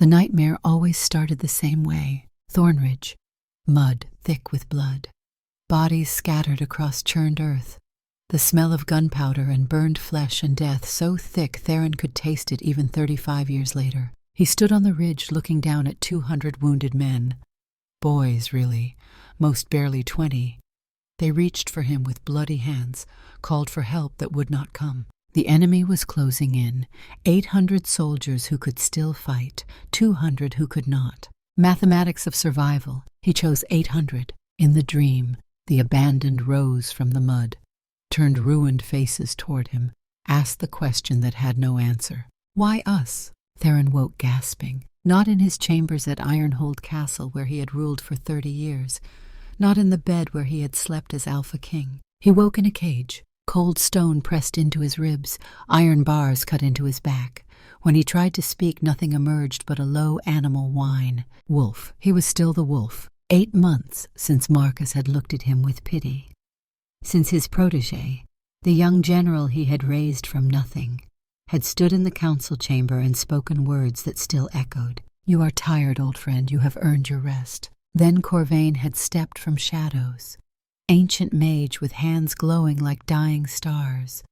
The nightmare always started the same way. Thornridge, mud thick with blood, bodies scattered across churned earth, the smell of gunpowder and burned flesh and death so thick Theron could taste it even 35 years later. He stood on the ridge looking down at 200 wounded men. Boys, really, most barely 20. They reached for him with bloody hands, called for help that would not come. The enemy was closing in, 800 soldiers who could still fight, 200 who could not. Mathematics of survival, he chose 800. In the dream, the abandoned rose from the mud, turned ruined faces toward him, asked the question that had no answer. Why us? Theron woke gasping. Not in his chambers at Ironhold Castle where he had ruled for 30 years, not in the bed where he had slept as Alpha King. He woke in a cage, cold stone pressed into his ribs, iron bars cut into his back. When he tried to speak, nothing emerged but a low animal whine. Wolf. He was still the wolf. 8 months since Marcus had looked at him with pity. Since his protégé, the young general he had raised from nothing, had stood in the council chamber and spoken words that still echoed. "You are tired, old friend. You have earned your rest." Then Corvain had stepped from shadows, ancient mage with hands glowing like dying stars.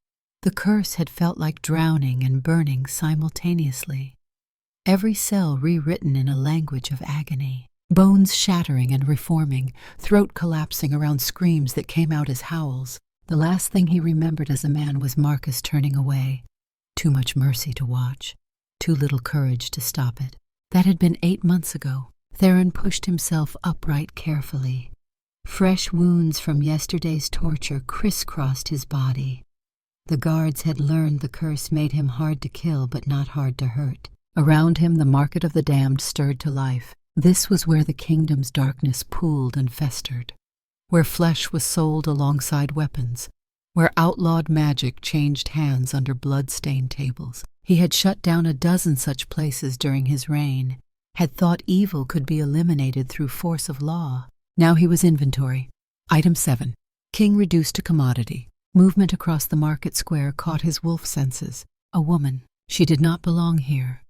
The curse had felt like drowning and burning simultaneously. Every cell rewritten in a language of agony. Bones shattering and reforming, throat collapsing around screams that came out as howls. The last thing he remembered as a man was Marcus turning away. Too much mercy to watch, too little courage to stop it. That had been 8 months ago. Theron pushed himself upright carefully. Fresh wounds from yesterday's torture crisscrossed his body. The guards had learned the curse made him hard to kill but not hard to hurt. Around him the market of the damned stirred to life. This was where the kingdom's darkness pooled and festered, where flesh was sold alongside weapons, where outlawed magic changed hands under blood-stained tables. He had shut down a dozen such places during his reign, had thought evil could be eliminated through force of law. Now he was inventory. Item 7. King reduced to commodity. Movement across the market square caught his wolf senses. A woman. She did not belong here.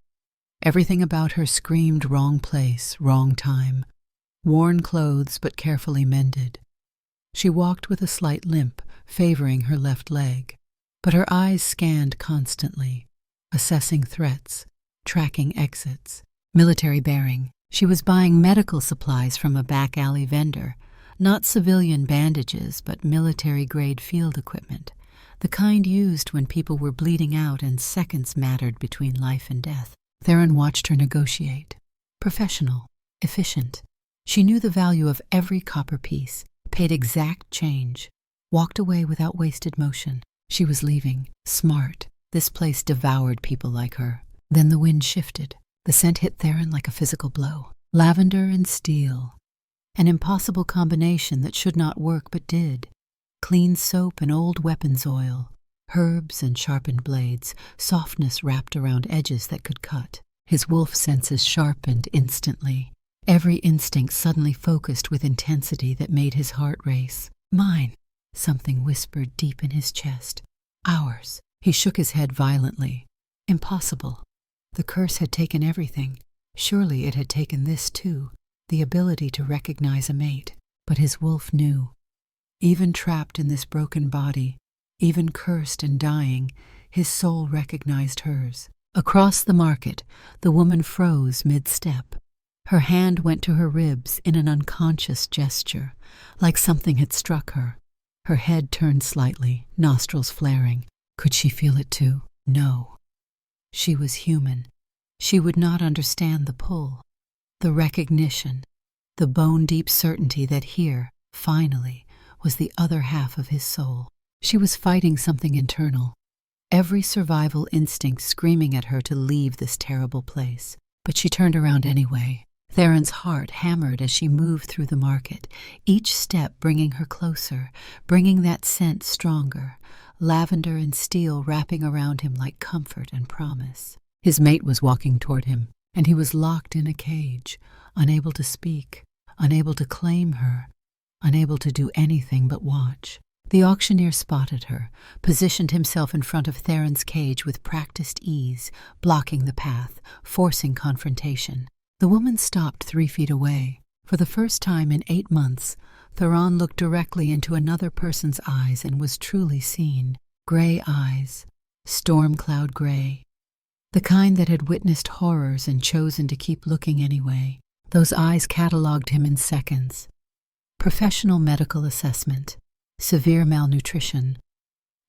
Everything about her screamed wrong place, wrong time. Worn clothes but carefully mended. She walked with a slight limp, favoring her left leg, but her eyes scanned constantly, assessing threats, tracking exits. Military bearing. She was buying medical supplies from a back alley vendor, not civilian bandages, but military-grade field equipment, the kind used when people were bleeding out and seconds mattered between life and death. Theron watched her negotiate. Professional, efficient. She knew the value of every copper piece, paid exact change, walked away without wasted motion. She was leaving, smart. This place devoured people like her. Then the wind shifted. The scent hit Theron like a physical blow. Lavender and steel. An impossible combination that should not work but did. Clean soap and old weapons oil. Herbs and sharpened blades, softness wrapped around edges that could cut. His wolf senses sharpened instantly. Every instinct suddenly focused with intensity that made his heart race. Mine, something whispered deep in his chest. Ours. He shook his head violently. Impossible. The curse had taken everything. Surely it had taken this too, the ability to recognize a mate. But his wolf knew. Even trapped in this broken body, even cursed and dying, his soul recognized hers. Across the market, the woman froze mid-step. Her hand went to her ribs in an unconscious gesture, like something had struck her. Her head turned slightly, nostrils flaring. Could she feel it too? No. She was human. She would not understand the pull, the recognition, the bone-deep certainty that here, finally, was the other half of his soul. She was fighting something internal, every survival instinct screaming at her to leave this terrible place. But she turned around anyway. Theron's heart hammered as she moved through the market, each step bringing her closer, bringing that scent stronger, lavender and steel wrapping around him like comfort and promise. His mate was walking toward him, and he was locked in a cage, unable to speak, unable to claim her, unable to do anything but watch. The auctioneer spotted her, positioned himself in front of Theron's cage with practiced ease, blocking the path, forcing confrontation. The woman stopped 3 feet away. For the first time in 8 months, Theron looked directly into another person's eyes and was truly seen. Gray eyes, storm cloud gray. The kind that had witnessed horrors and chosen to keep looking anyway. Those eyes catalogued him in seconds. Professional medical assessment, severe malnutrition,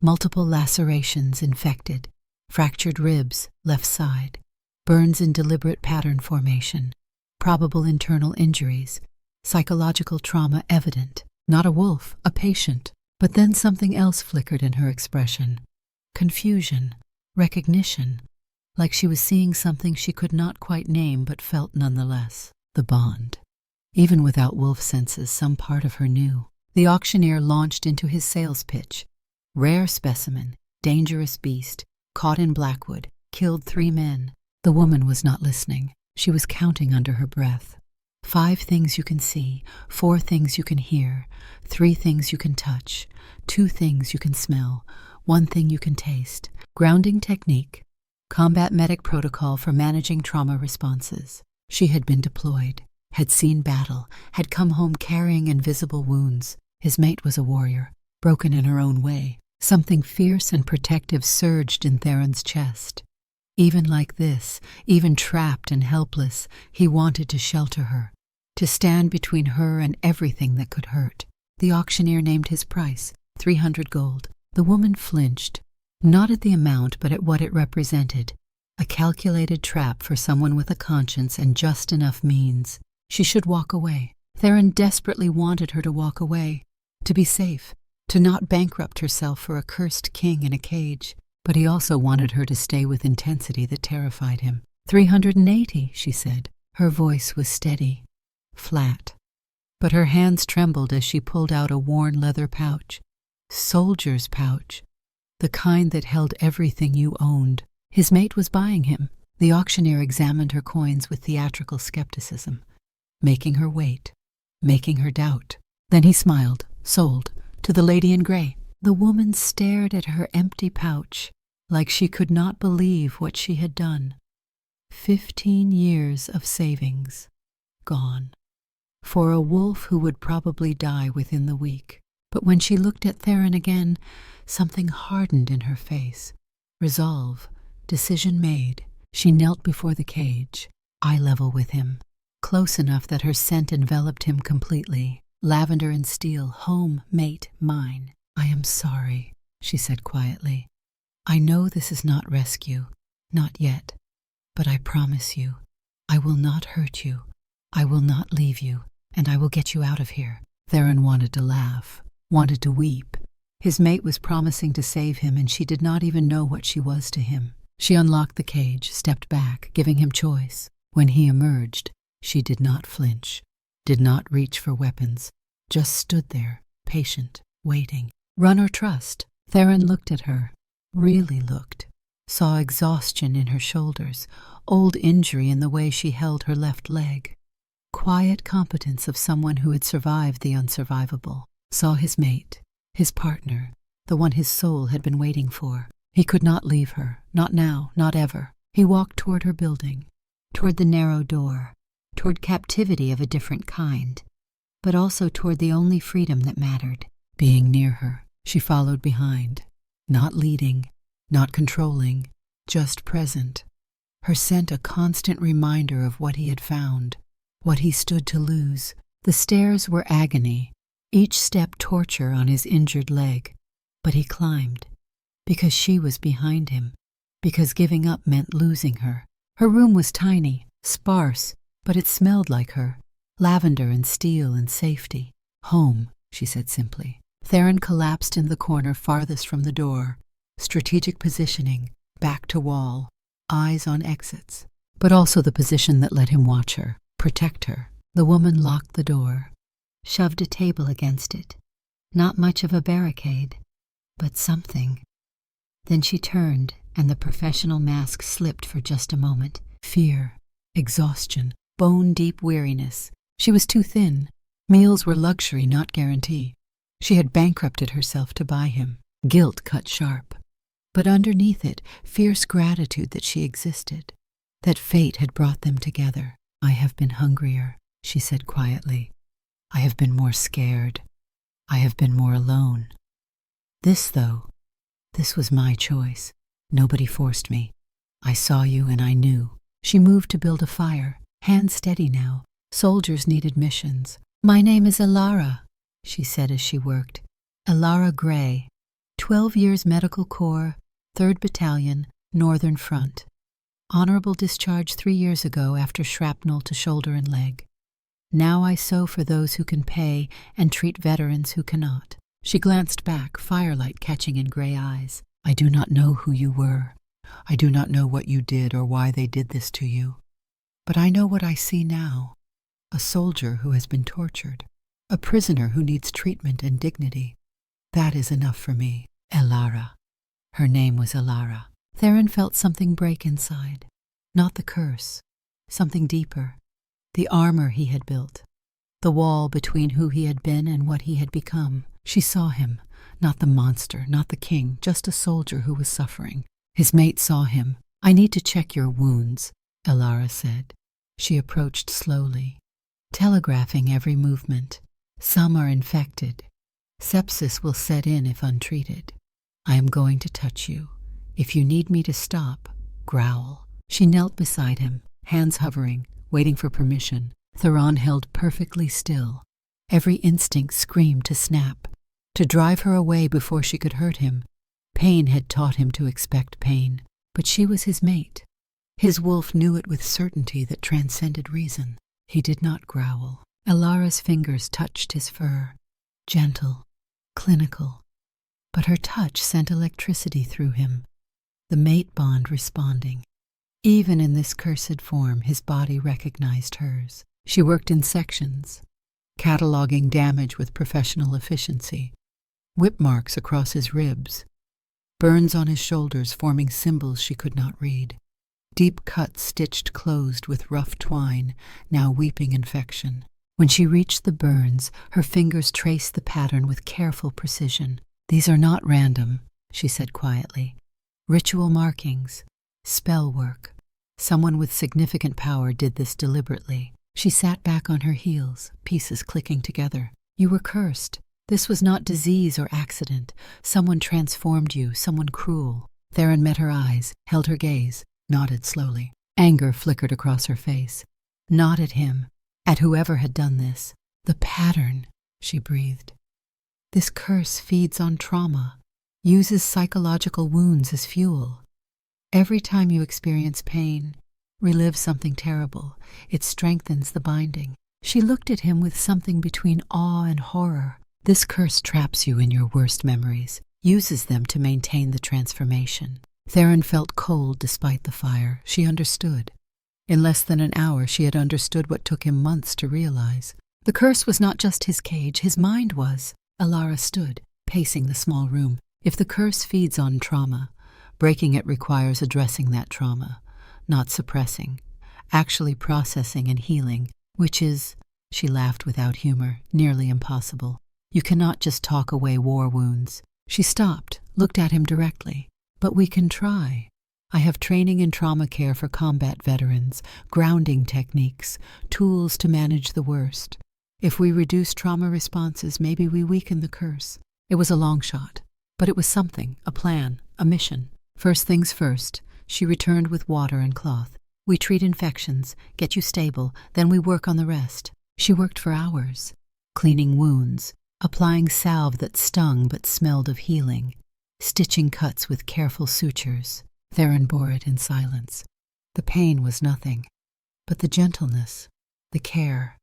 multiple lacerations infected, fractured ribs left side, burns in deliberate pattern formation, probable internal injuries, psychological trauma evident. Not a wolf, a patient. But then something else flickered in her expression. Confusion, recognition, like she was seeing something she could not quite name but felt nonetheless. The bond. Even without wolf senses, some part of her knew. The auctioneer launched into his sales pitch. Rare specimen, dangerous beast, caught in Blackwood, killed 3 men. The woman was not listening. She was counting under her breath. 5 things you can see, 4 things you can hear, 3 things you can touch, 2 things you can smell, 1 thing you can taste. Grounding technique. Combat medic protocol for managing trauma responses. She had been deployed, had seen battle, had come home carrying invisible wounds. His mate was a warrior, broken in her own way. Something fierce and protective surged in Theron's chest. Even like this, even trapped and helpless, he wanted to shelter her, to stand between her and everything that could hurt. The auctioneer named his price, 300 gold. The woman flinched, not at the amount but at what it represented. A calculated trap for someone with a conscience and just enough means. She should walk away. Theron desperately wanted her to walk away, to be safe, to not bankrupt herself for a cursed king in a cage. But he also wanted her to stay with intensity that terrified him. 380, she said. Her voice was steady, flat. But her hands trembled as she pulled out a worn leather pouch. Soldier's pouch. The kind that held everything you owned. His mate was buying him. The auctioneer examined her coins with theatrical skepticism, making her wait, making her doubt. Then he smiled, sold, to the lady in gray. The woman stared at her empty pouch, like she could not believe what she had done. 15 years of savings, gone. For a wolf who would probably die within the week. But when she looked at Theron again, something hardened in her face. Resolve, decision made. She knelt before the cage, eye level with him, close enough that her scent enveloped him completely. Lavender and steel, home, mate, mine. I am sorry, she said quietly. I know this is not rescue, not yet, but I promise you, I will not hurt you. I will not leave you, and I will get you out of here. Theron wanted to laugh, wanted to weep. His mate was promising to save him, and she did not even know what she was to him. She unlocked the cage, stepped back, giving him choice. When he emerged, she did not flinch, did not reach for weapons, just stood there, patient, waiting. Run or trust? Theron looked at her, really looked, saw exhaustion in her shoulders, old injury in the way she held her left leg. Quiet competence of someone who had survived the unsurvivable. Saw his mate, his partner, the one his soul had been waiting for. He could not leave her, not now, not ever. He walked toward her building, toward the narrow door, toward captivity of a different kind, but also toward the only freedom that mattered, being near her. She followed behind, not leading, not controlling, just present. Her scent a constant reminder of what he had found, what he stood to lose. The stairs were agony, each step torture on his injured leg. But he climbed, because she was behind him, because giving up meant losing her. Her room was tiny, sparse, but it smelled like her. Lavender and steel and safety. Home, she said simply. Theron collapsed in the corner farthest from the door. Strategic positioning, back to wall, eyes on exits. But also the position that let him watch her, protect her. The woman locked the door, shoved a table against it. Not much of a barricade, but something. Then she turned, and the professional mask slipped for just a moment. Fear, exhaustion, bone-deep weariness. She was too thin. Meals were luxury, not guarantee. She had bankrupted herself to buy him, guilt cut sharp. But underneath it, fierce gratitude that she existed, that fate had brought them together. "I have been hungrier," she said quietly. "I have been more scared. I have been more alone. This was my choice. Nobody forced me. I saw you and I knew." She moved to build a fire, hands steady now. Soldiers needed missions. "My name is Elara," she said as she worked. "Elara Gray, 12 years Medical Corps, 3rd Battalion, Northern Front. Honorable discharge 3 years ago after shrapnel to shoulder and leg. Now I sew for those who can pay and treat veterans who cannot." She glanced back, firelight catching in gray eyes. "I do not know who you were. I do not know what you did or why they did this to you. But I know what I see now. A soldier who has been tortured. A prisoner who needs treatment and dignity. That is enough for me. Elara." Her name was Elara. Theron felt something break inside. Not the curse. Something deeper. The armor he had built. The wall between who he had been and what he had become. She saw him. Not the monster, not the king, just a soldier who was suffering. His mate saw him. "I need to check your wounds," Elara said. She approached slowly, telegraphing every movement. "Some are infected. Sepsis will set in if untreated. I am going to touch you. If you need me to stop, growl." She knelt beside him, hands hovering, waiting for permission. Theron held perfectly still. Every instinct screamed to snap, to drive her away before she could hurt him. Pain had taught him to expect pain, but she was his mate. His wolf knew it with certainty that transcended reason. He did not growl. Elara's fingers touched his fur, gentle, clinical. But her touch sent electricity through him, the mate bond responding. Even in this cursed form, his body recognized hers. She worked in sections, cataloging damage with professional efficiency. Whip marks across his ribs, burns on his shoulders forming symbols she could not read. Deep cuts stitched closed with rough twine, now weeping infection. When she reached the burns, her fingers traced the pattern with careful precision. "These are not random," she said quietly. "Ritual markings, spell work. Someone with significant power did this deliberately." She sat back on her heels, pieces clicking together. "You were cursed. This was not disease or accident. Someone transformed you, someone cruel." Theron met her eyes, held her gaze, nodded slowly. Anger flickered across her face. Not at him, at whoever had done this. "The pattern," she breathed. "This curse feeds on trauma, uses psychological wounds as fuel. Every time you experience pain, relive something terrible, it strengthens the binding." She looked at him with something between awe and horror. "This curse traps you in your worst memories, uses them to maintain the transformation." Theron felt cold despite the fire. She understood. In less than an hour, she had understood what took him months to realize. The curse was not just his cage, his mind was. Elara stood, pacing the small room. If the curse feeds on trauma, breaking it requires addressing that trauma, not suppressing, actually processing and healing, which is, she laughed without humor, nearly impossible. You cannot just talk away war wounds. She stopped, looked at him directly. "But we can try. I have training in trauma care for combat veterans, grounding techniques, tools to manage the worst. If we reduce trauma responses, maybe we weaken the curse." It was a long shot, but it was something, a plan, a mission. First things first, she returned with water and cloth. "We treat infections, get you stable, then we work on the rest." She worked for hours, cleaning wounds, applying salve that stung but smelled of healing, stitching cuts with careful sutures. Theron bore it in silence. The pain was nothing, but the gentleness, the care,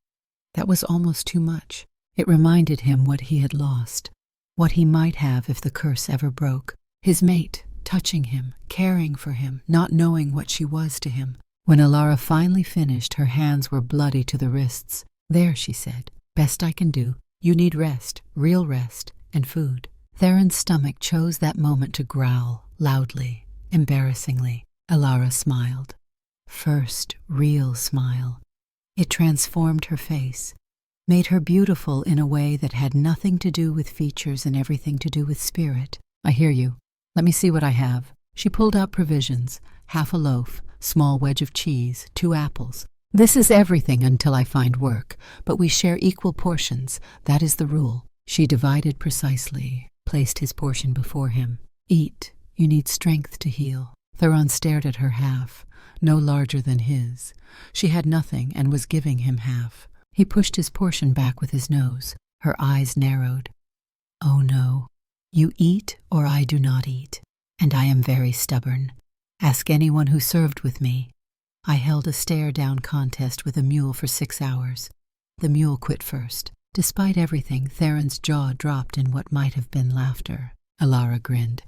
that was almost too much. It reminded him what he had lost, what he might have if the curse ever broke. His mate, touching him, caring for him, not knowing what she was to him. When Elara finally finished, her hands were bloody to the wrists. "There," she said. "Best I can do. You need rest, real rest, and food." Theron's stomach chose that moment to growl, loudly, embarrassingly. Elara smiled. First, real smile. It transformed her face. made her beautiful in a way that had nothing to do with features and everything to do with spirit. I hear you. Let me see what I have. She pulled out provisions, half a loaf, small wedge of cheese, 2 apples. This is everything until I find work, but we share equal portions. That is the rule. She divided precisely, placed his portion before him. Eat. You need strength to heal. Theron stared at her half, no larger than his. She had nothing and was giving him half. He pushed his portion back with his nose. Her eyes narrowed. Oh no. You eat or I do not eat. And I am very stubborn. Ask anyone who served with me. I held a stare-down contest with a mule for 6 hours. The mule quit first. Despite everything, Theron's jaw dropped in what might have been laughter. Alara grinned.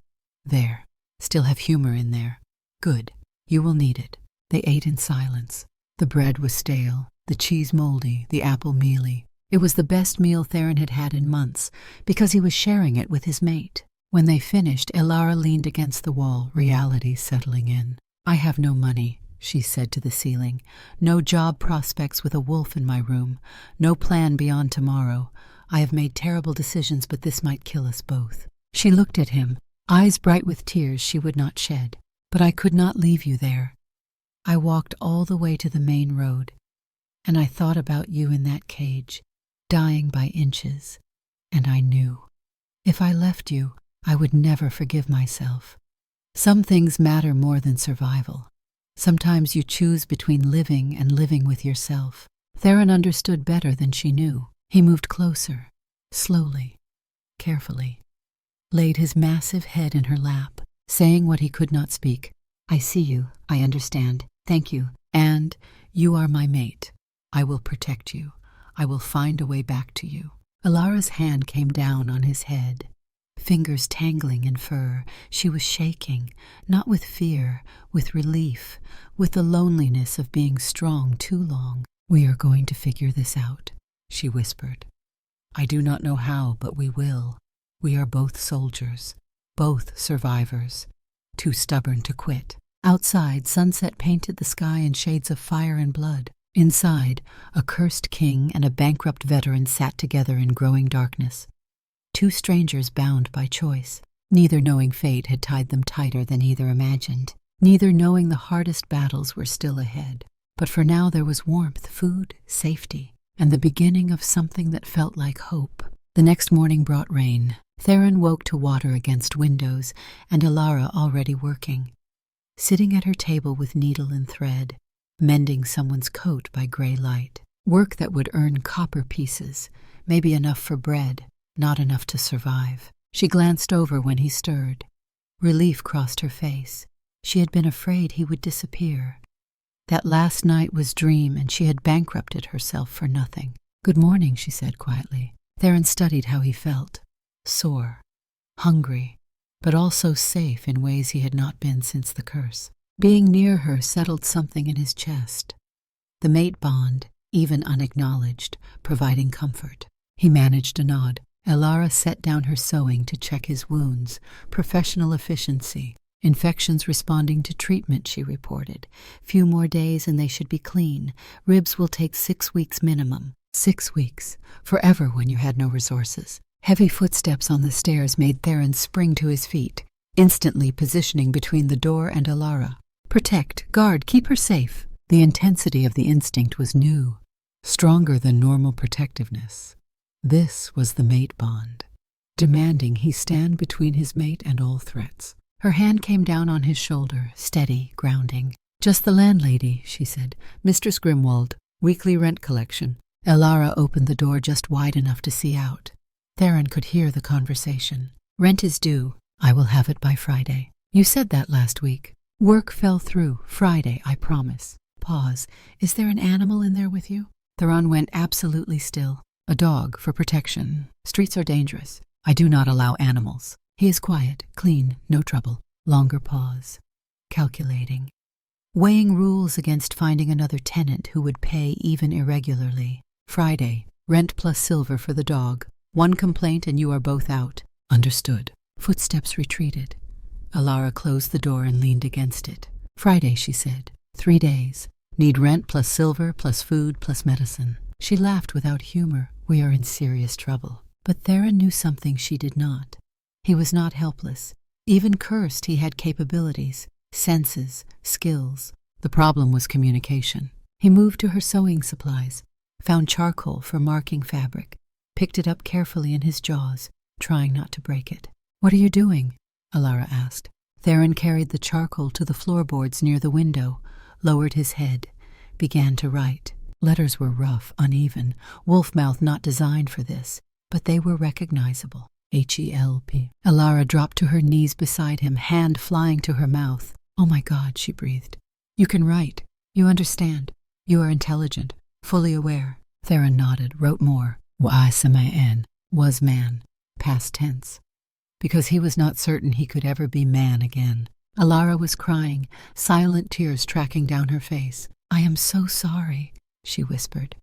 There. Still have humor in there. Good. You will need it. They ate in silence. The bread was stale, the cheese moldy, the apple mealy. It was the best meal Theron had had in months, because he was sharing it with his mate. When they finished, Alara leaned against the wall, reality settling in. I have no money, she said to the ceiling. No job prospects with a wolf in my room. No plan beyond tomorrow. I have made terrible decisions, but this might kill us both. She looked at him, eyes bright with tears she would not shed. But I could not leave you there. I walked all the way to the main road, and I thought about you in that cage, dying by inches, and I knew. If I left you, I would never forgive myself. Some things matter more than survival. Sometimes you choose between living and living with yourself. Theron understood better than she knew. He moved closer, slowly, carefully, laid his massive head in her lap, saying what he could not speak. I see you. I understand. Thank you. And you are my mate. I will protect you. I will find a way back to you. Alara's hand came down on his head, fingers tangling in fur. She was shaking, not with fear, with relief, with the loneliness of being strong too long. We are going to figure this out, she whispered. I do not know how, but we will. We are both soldiers, both survivors, too stubborn to quit. Outside, sunset painted the sky in shades of fire and blood. Inside, a cursed king and a bankrupt veteran sat together in growing darkness. 2 strangers bound by choice, neither knowing fate had tied them tighter than either imagined, neither knowing the hardest battles were still ahead. But for now there was warmth, food, safety, and the beginning of something that felt like hope. The next morning brought rain. Theron woke to water against windows, and Alara already working. Sitting at her table with needle and thread, mending someone's coat by gray light. Work that would earn copper pieces, maybe enough for bread, not enough to survive. She glanced over when he stirred. Relief crossed her face. She had been afraid he would disappear. That last night was dream, and she had bankrupted herself for nothing. Good morning, she said quietly. Theron studied how he felt. Sore, hungry, but also safe in ways he had not been since the curse. Being near her settled something in his chest. The mate bond, even unacknowledged, providing comfort. He managed a nod. Alara set down her sewing to check his wounds. Professional efficiency. Infections responding to treatment, she reported. Few more days and they should be clean. Ribs will take 6 weeks minimum. 6 weeks. Forever when you had no resources. Heavy footsteps on the stairs made Theron spring to his feet, instantly positioning between the door and Alara. Protect, guard, keep her safe. The intensity of the instinct was new, stronger than normal protectiveness. This was the mate bond, demanding he stand between his mate and all threats. Her hand came down on his shoulder, steady, grounding. Just the landlady, she said. Mistress Grimwald, weekly rent collection. Alara opened the door just wide enough to see out. Theron could hear the conversation. Rent is due. I will have it by Friday. You said that last week. Work fell through. Friday, I promise. Pause. Is there an animal in there with you? Theron went absolutely still. A dog, for protection. Streets are dangerous. I do not allow animals. He is quiet, clean, no trouble. Longer pause. Calculating. Weighing rules against finding another tenant who would pay even irregularly. Friday, rent plus silver for the dog. 1 complaint and you are both out. Understood. Footsteps retreated. Alara closed the door and leaned against it. Friday, she said. 3 days. Need rent plus silver plus food plus medicine. She laughed without humor. We are in serious trouble. But Theron knew something she did not. He was not helpless. Even cursed, he had capabilities, senses, skills. The problem was communication. He moved to her sewing supplies, found charcoal for marking fabric, picked it up carefully in his jaws, trying not to break it. "What are you doing?" Alara asked. Theron carried the charcoal to the floorboards near the window, lowered his head, began to write. Letters were rough, uneven, wolf-mouth not designed for this, but they were recognizable. H-E-L-P. Alara dropped to her knees beside him, hand flying to her mouth. "Oh my God," she breathed. "You can write. You understand. You are intelligent, fully aware." Theron nodded, wrote more. Wa-I-S-M-A-N, was man, past tense. Because he was not certain he could ever be man again. Alara was crying, silent tears tracking down her face. "I am so sorry," she whispered.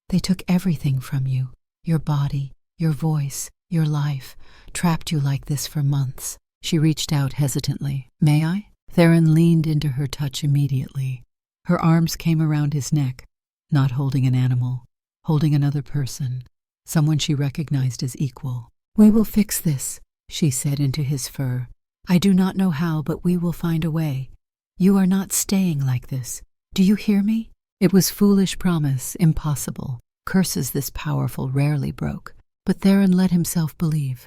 "They took everything from you, your body, your voice, your life, trapped you like this for months." She reached out hesitantly. "May I?" Theron leaned into her touch immediately. Her arms came around his neck, not holding an animal, holding another person, someone she recognized as equal. "We will fix this," she said into his fur. "I do not know how, but we will find a way. You are not staying like this. Do you hear me?" It was foolish promise, impossible. Curses this powerful rarely broke. But Theron let himself believe,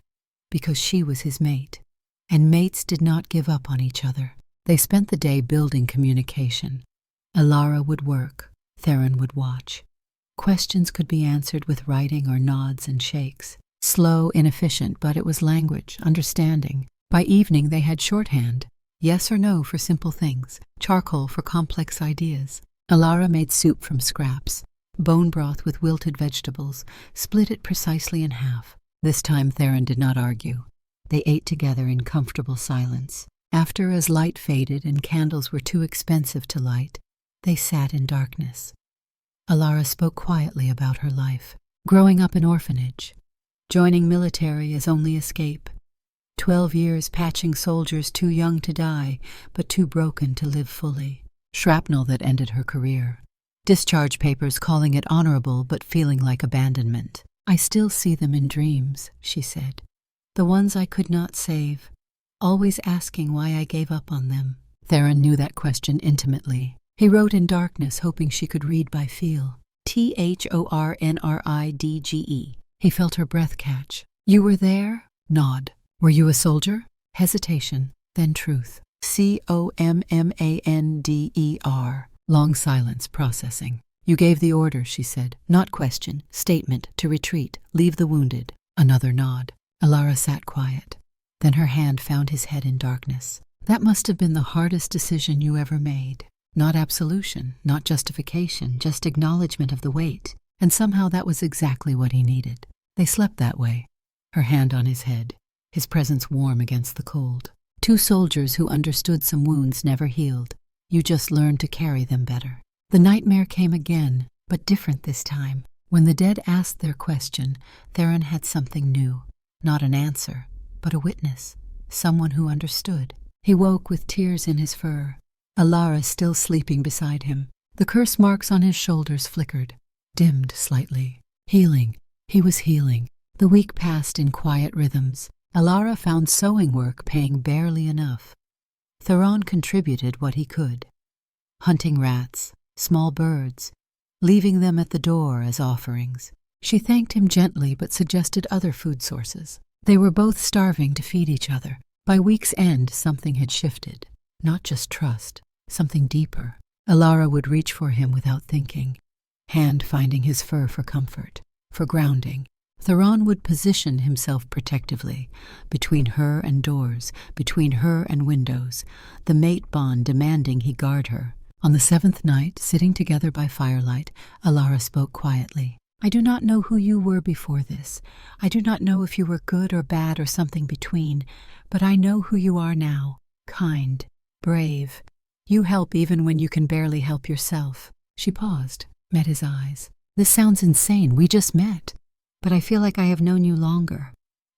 because she was his mate. And mates did not give up on each other. They spent the day building communication. Alara would work, Theron would watch. Questions could be answered with writing or nods and shakes. Slow, inefficient, but it was language, understanding. By evening they had shorthand. Yes or no for simple things, charcoal for complex ideas. Alara made soup from scraps, bone broth with wilted vegetables, split it precisely in half. This time Theron did not argue. They ate together in comfortable silence. After, as light faded and candles were too expensive to light, they sat in darkness. Alara spoke quietly about her life. Growing up in orphanage, joining military as only escape, 12 years patching soldiers too young to die, but too broken to live fully. Shrapnel that ended her career. Discharge papers calling it honorable but feeling like abandonment. "I still see them in dreams," she said. "The ones I could not save, always asking why I gave up on them." Theron knew that question intimately. He wrote in darkness, hoping she could read by feel. Thornridge. He felt her breath catch. "You were there?" Nod. "Were you a soldier?" Hesitation, then truth. Commander. Long silence, processing. "You gave the order," she said. "Not question. Statement. To retreat. Leave the wounded." Another nod. Alara sat quiet. Then her hand found his head in darkness. "That must have been the hardest decision you ever made. Not absolution, not justification, just acknowledgement of the weight. And somehow that was exactly what he needed." They slept that way. Her hand on his head, his presence warm against the cold. Two soldiers who understood some wounds never healed. You just learned to carry them better. The nightmare came again, but different this time. When the dead asked their question, Theron had something new. Not an answer, but a witness. Someone who understood. He woke with tears in his fur. Alara still sleeping beside him. The curse marks on his shoulders flickered, dimmed slightly. Healing. He was healing. The week passed in quiet rhythms. Alara found sewing work paying barely enough. Theron contributed what he could. Hunting rats, small birds, leaving them at the door as offerings. She thanked him gently but suggested other food sources. They were both starving to feed each other. By week's end, something had shifted. Not just trust, something deeper. Alara would reach for him without thinking, hand finding his fur for comfort, for grounding. Theron would position himself protectively, between her and doors, between her and windows, the mate bond demanding he guard her. On the 7th night, sitting together by firelight, Alara spoke quietly. "I do not know who you were before this. I do not know if you were good or bad or something between, but I know who you are now. Kind, brave. You help even when you can barely help yourself." She paused, met his eyes. "This sounds insane. We just met. But I feel like I have known you longer.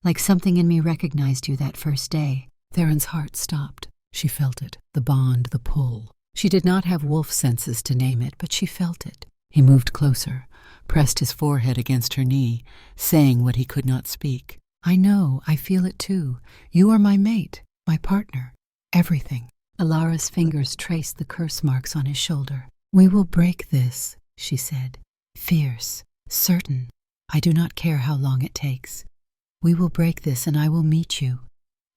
Like something in me recognized you that first day." Theron's heart stopped. She felt it, the bond, the pull. She did not have wolf senses to name it, but she felt it. He moved closer, pressed his forehead against her knee, saying what he could not speak. I know, I feel it too. You are my mate, my partner, everything. Alara's fingers traced the curse marks on his shoulder. We will break this, she said. Fierce, certain. I do not care how long it takes. We will break this and I will meet you.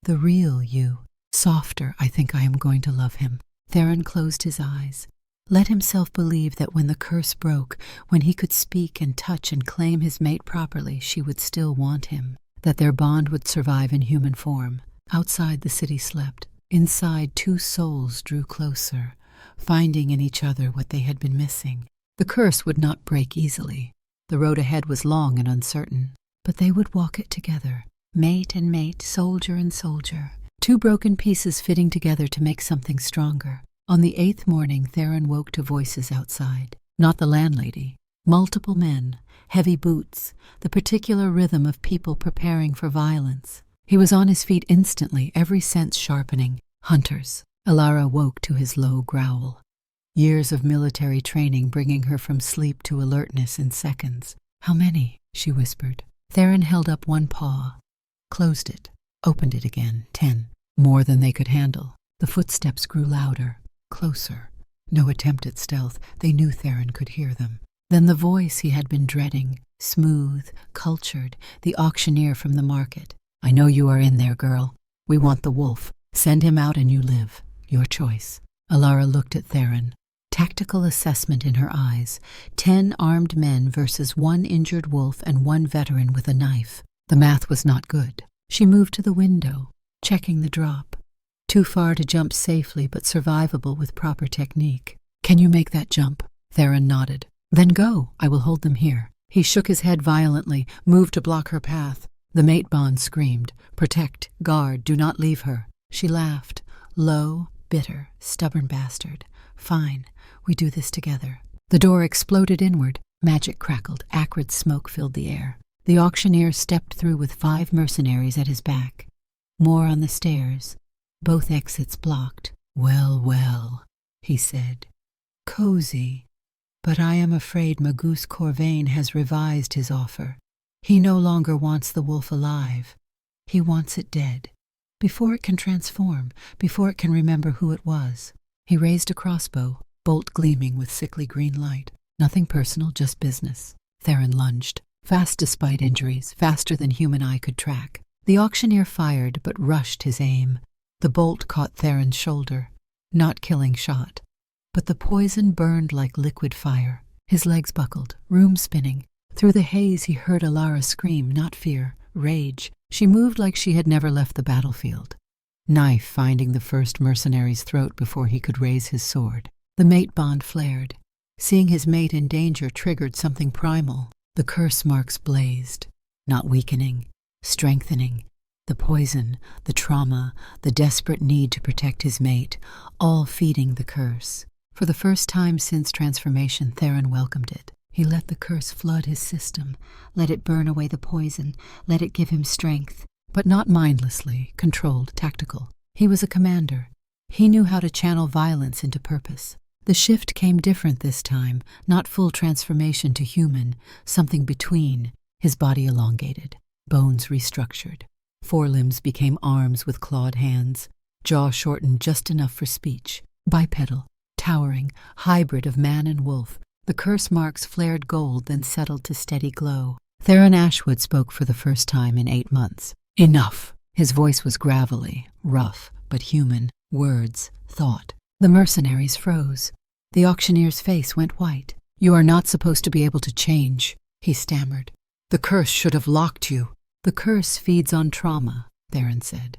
The real you. Softer, I think I am going to love him. Theron closed his eyes. Let himself believe that when the curse broke, when he could speak and touch and claim his mate properly, she would still want him. That their bond would survive in human form. Outside, the city slept. Inside, two souls drew closer, finding in each other what they had been missing. The curse would not break easily. The road ahead was long and uncertain, but they would walk it together. Mate and mate, soldier and soldier. Two broken pieces fitting together to make something stronger. On the 8th morning, Theron woke to voices outside. Not the landlady. Multiple men, heavy boots, the particular rhythm of people preparing for violence. He was on his feet instantly, every sense sharpening. Hunters. Alara woke to his low growl. Years of military training bringing her from sleep to alertness in seconds. How many? She whispered. Theron held up one paw, closed it, opened it again. 10. More than they could handle. The footsteps grew louder, closer. No attempt at stealth. They knew Theron could hear them. Then the voice he had been dreading, smooth, cultured, the auctioneer from the market. I know you are in there, girl. We want the wolf. Send him out and you live. Your choice. Alara looked at Theron. Tactical assessment in her eyes. 10 armed men versus 1 injured wolf and 1 veteran with a knife. The math was not good. She moved to the window, checking the drop. Too far to jump safely, but survivable with proper technique. Can you make that jump? Theron nodded. Then go. I will hold them here. He shook his head violently, moved to block her path. The mate bond screamed. Protect, guard, do not leave her. She laughed. Low, bitter, stubborn bastard. Fine, we do this together. The door exploded inward. Magic crackled. Acrid smoke filled the air. The auctioneer stepped through with 5 mercenaries at his back. More on the stairs. Both exits blocked. Well, well, he said. Cozy. But I am afraid Magus Corvain has revised his offer. He no longer wants the wolf alive. He wants it dead. Before it can transform, before it can remember who it was. He raised a crossbow, bolt gleaming with sickly green light. Nothing personal, just business. Theron lunged. Fast despite injuries, faster than human eye could track. The auctioneer fired, but rushed his aim. The bolt caught Theron's shoulder. Not killing shot. But the poison burned like liquid fire. His legs buckled, room spinning. Through the haze he heard Alara scream, not fear, rage. She moved like she had never left the battlefield. Knife finding the first mercenary's throat before he could raise his sword. The mate bond flared. Seeing his mate in danger triggered something primal. The curse marks blazed, not weakening, strengthening. The poison, the trauma, the desperate need to protect his mate, all feeding the curse. For the first time since transformation, Theron welcomed it. He let the curse flood his system, let it burn away the poison, let it give him strength, but not mindlessly, controlled, tactical. He was a commander. He knew how to channel violence into purpose. The shift came different this time, not full transformation to human, something between. His body elongated, bones restructured. Forelimbs became arms with clawed hands, jaw shortened just enough for speech. Bipedal, towering, hybrid of man and wolf. The curse marks flared gold, then settled to steady glow. Theron Ashwood spoke for the first time in 8 months. Enough! His voice was gravelly, rough, but human. Words, thought. The mercenaries froze. The auctioneer's face went white. You are not supposed to be able to change, he stammered. The curse should have locked you. The curse feeds on trauma, Theron said.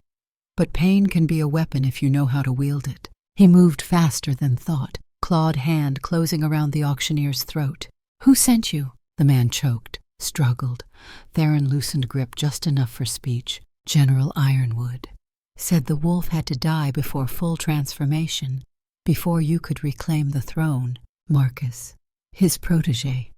But pain can be a weapon if you know how to wield it. He moved faster than thought, clawed hand closing around the auctioneer's throat. Who sent you? The man choked, struggled. Theron loosened grip just enough for speech. General Ironwood. Said the wolf had to die before full transformation, before you could reclaim the throne. Marcus, his protege,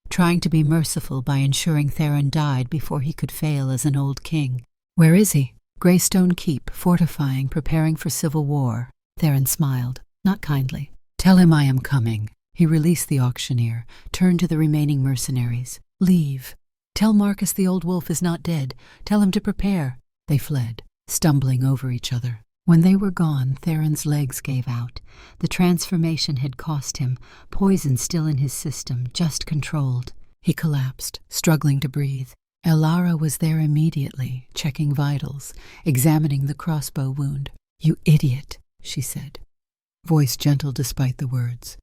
trying to be merciful by ensuring Theron died before he could fail as an old king. Where is he? Greystone Keep, fortifying, preparing for civil war. Theron smiled, not kindly. Tell him I am coming. He released the auctioneer, turned to the remaining mercenaries. "Leave. Tell Marcus the old wolf is not dead. Tell him to prepare." They fled, stumbling over each other. When they were gone, Theron's legs gave out. The transformation had cost him, poison still in his system, just controlled. He collapsed, struggling to breathe. Elara was there immediately, checking vitals, examining the crossbow wound. "You idiot," she said, voice gentle despite the words.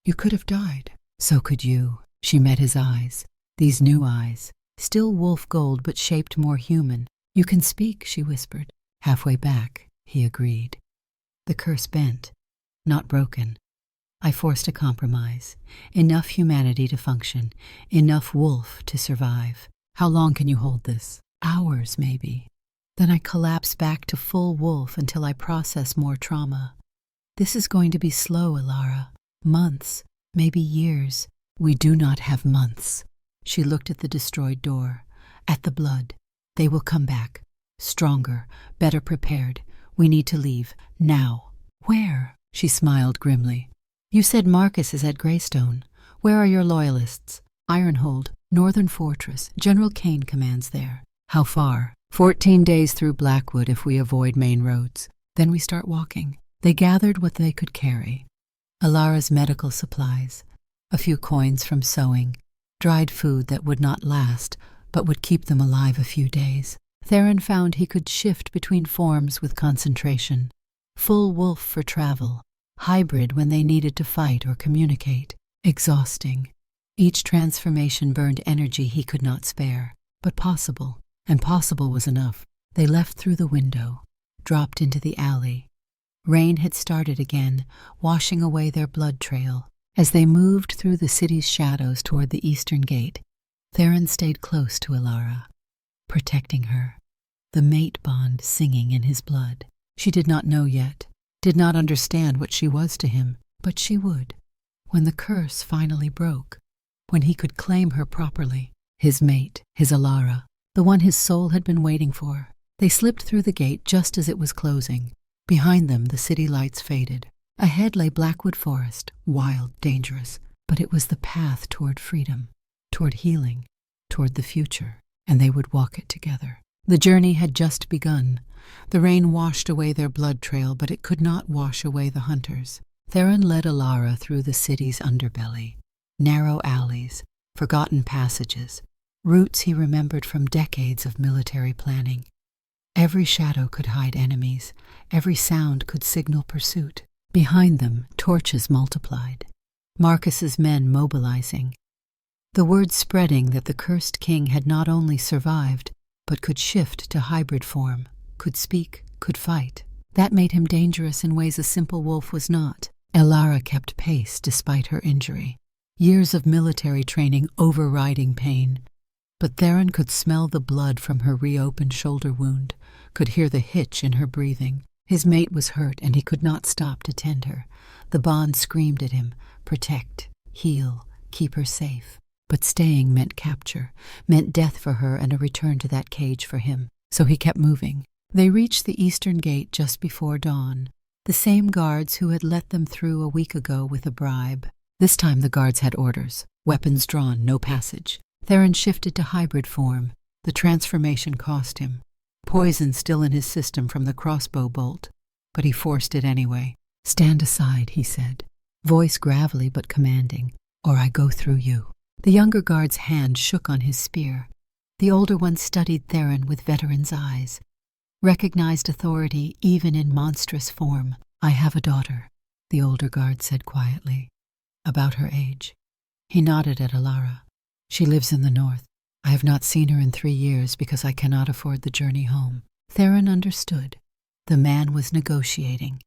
"You could have died." "So could you." She met his eyes, these new eyes, still wolf gold but shaped more human. "You can speak," she whispered. "Halfway back," he agreed. The curse bent, not broken. I forced a compromise. Enough humanity to function, enough wolf to survive. "How long can you hold this?" "Hours, maybe. Then I collapse back to full wolf until I process more trauma. This is going to be slow, Elara. Months, maybe years." "We do not have months." She looked at the destroyed door, at the blood. "They will come back, stronger, better prepared. We need to leave, now." "Where?" She smiled grimly. "You said Marcus is at Greystone. Where are your loyalists?" "Ironhold, Northern Fortress. General Kane commands there." "How far?" 14 days through Blackwood if we avoid main roads. Then we start walking." They gathered what they could carry. Alara's medical supplies, a few coins from sewing, dried food that would not last, but would keep them alive a few days. Theron found he could shift between forms with concentration. Full wolf for travel, hybrid when they needed to fight or communicate. Exhausting. Each transformation burned energy he could not spare, but possible, and possible was enough. They left through the window, dropped into the alley. Rain had started again, washing away their blood trail. As they moved through the city's shadows toward the eastern gate, Theron stayed close to Elara, protecting her, the mate bond singing in his blood. She did not know yet, did not understand what she was to him, but she would, when the curse finally broke, when he could claim her properly, his mate, his Elara, the one his soul had been waiting for. They slipped through the gate just as it was closing. Behind them, the city lights faded. Ahead lay Blackwood Forest, wild, dangerous, but it was the path toward freedom, toward healing, toward the future, and they would walk it together. The journey had just begun. The rain washed away their blood trail, but it could not wash away the hunters. Theron led Elara through the city's underbelly, narrow alleys, forgotten passages, routes he remembered from decades of military planning. Every shadow could hide enemies, every sound could signal pursuit. Behind them, torches multiplied, Marcus's men mobilizing, the word spreading that the cursed king had not only survived, but could shift to hybrid form, could speak, could fight. That made him dangerous in ways a simple wolf was not. Elara kept pace despite her injury, years of military training overriding pain. But Theron could smell the blood from her reopened shoulder wound, could hear the hitch in her breathing. His mate was hurt, and he could not stop to tend her. The bond screamed at him, protect, heal, keep her safe. But staying meant capture, meant death for her and a return to that cage for him. So he kept moving. They reached the eastern gate just before dawn. The same guards who had let them through a week ago with a bribe. This time the guards had orders, weapons drawn, no passage. Theron shifted to hybrid form. The transformation cost him. Poison still in his system from the crossbow bolt, but he forced it anyway. "Stand aside," he said, voice gravelly but commanding, "or I go through you." The younger guard's hand shook on his spear. The older one studied Theron with veteran's eyes, recognized authority even in monstrous form. "I have a daughter," the older guard said quietly. "About her age." He nodded at Elara. "She lives in the north. I have not seen her in 3 years because I cannot afford the journey home." Theron understood. The man was negotiating.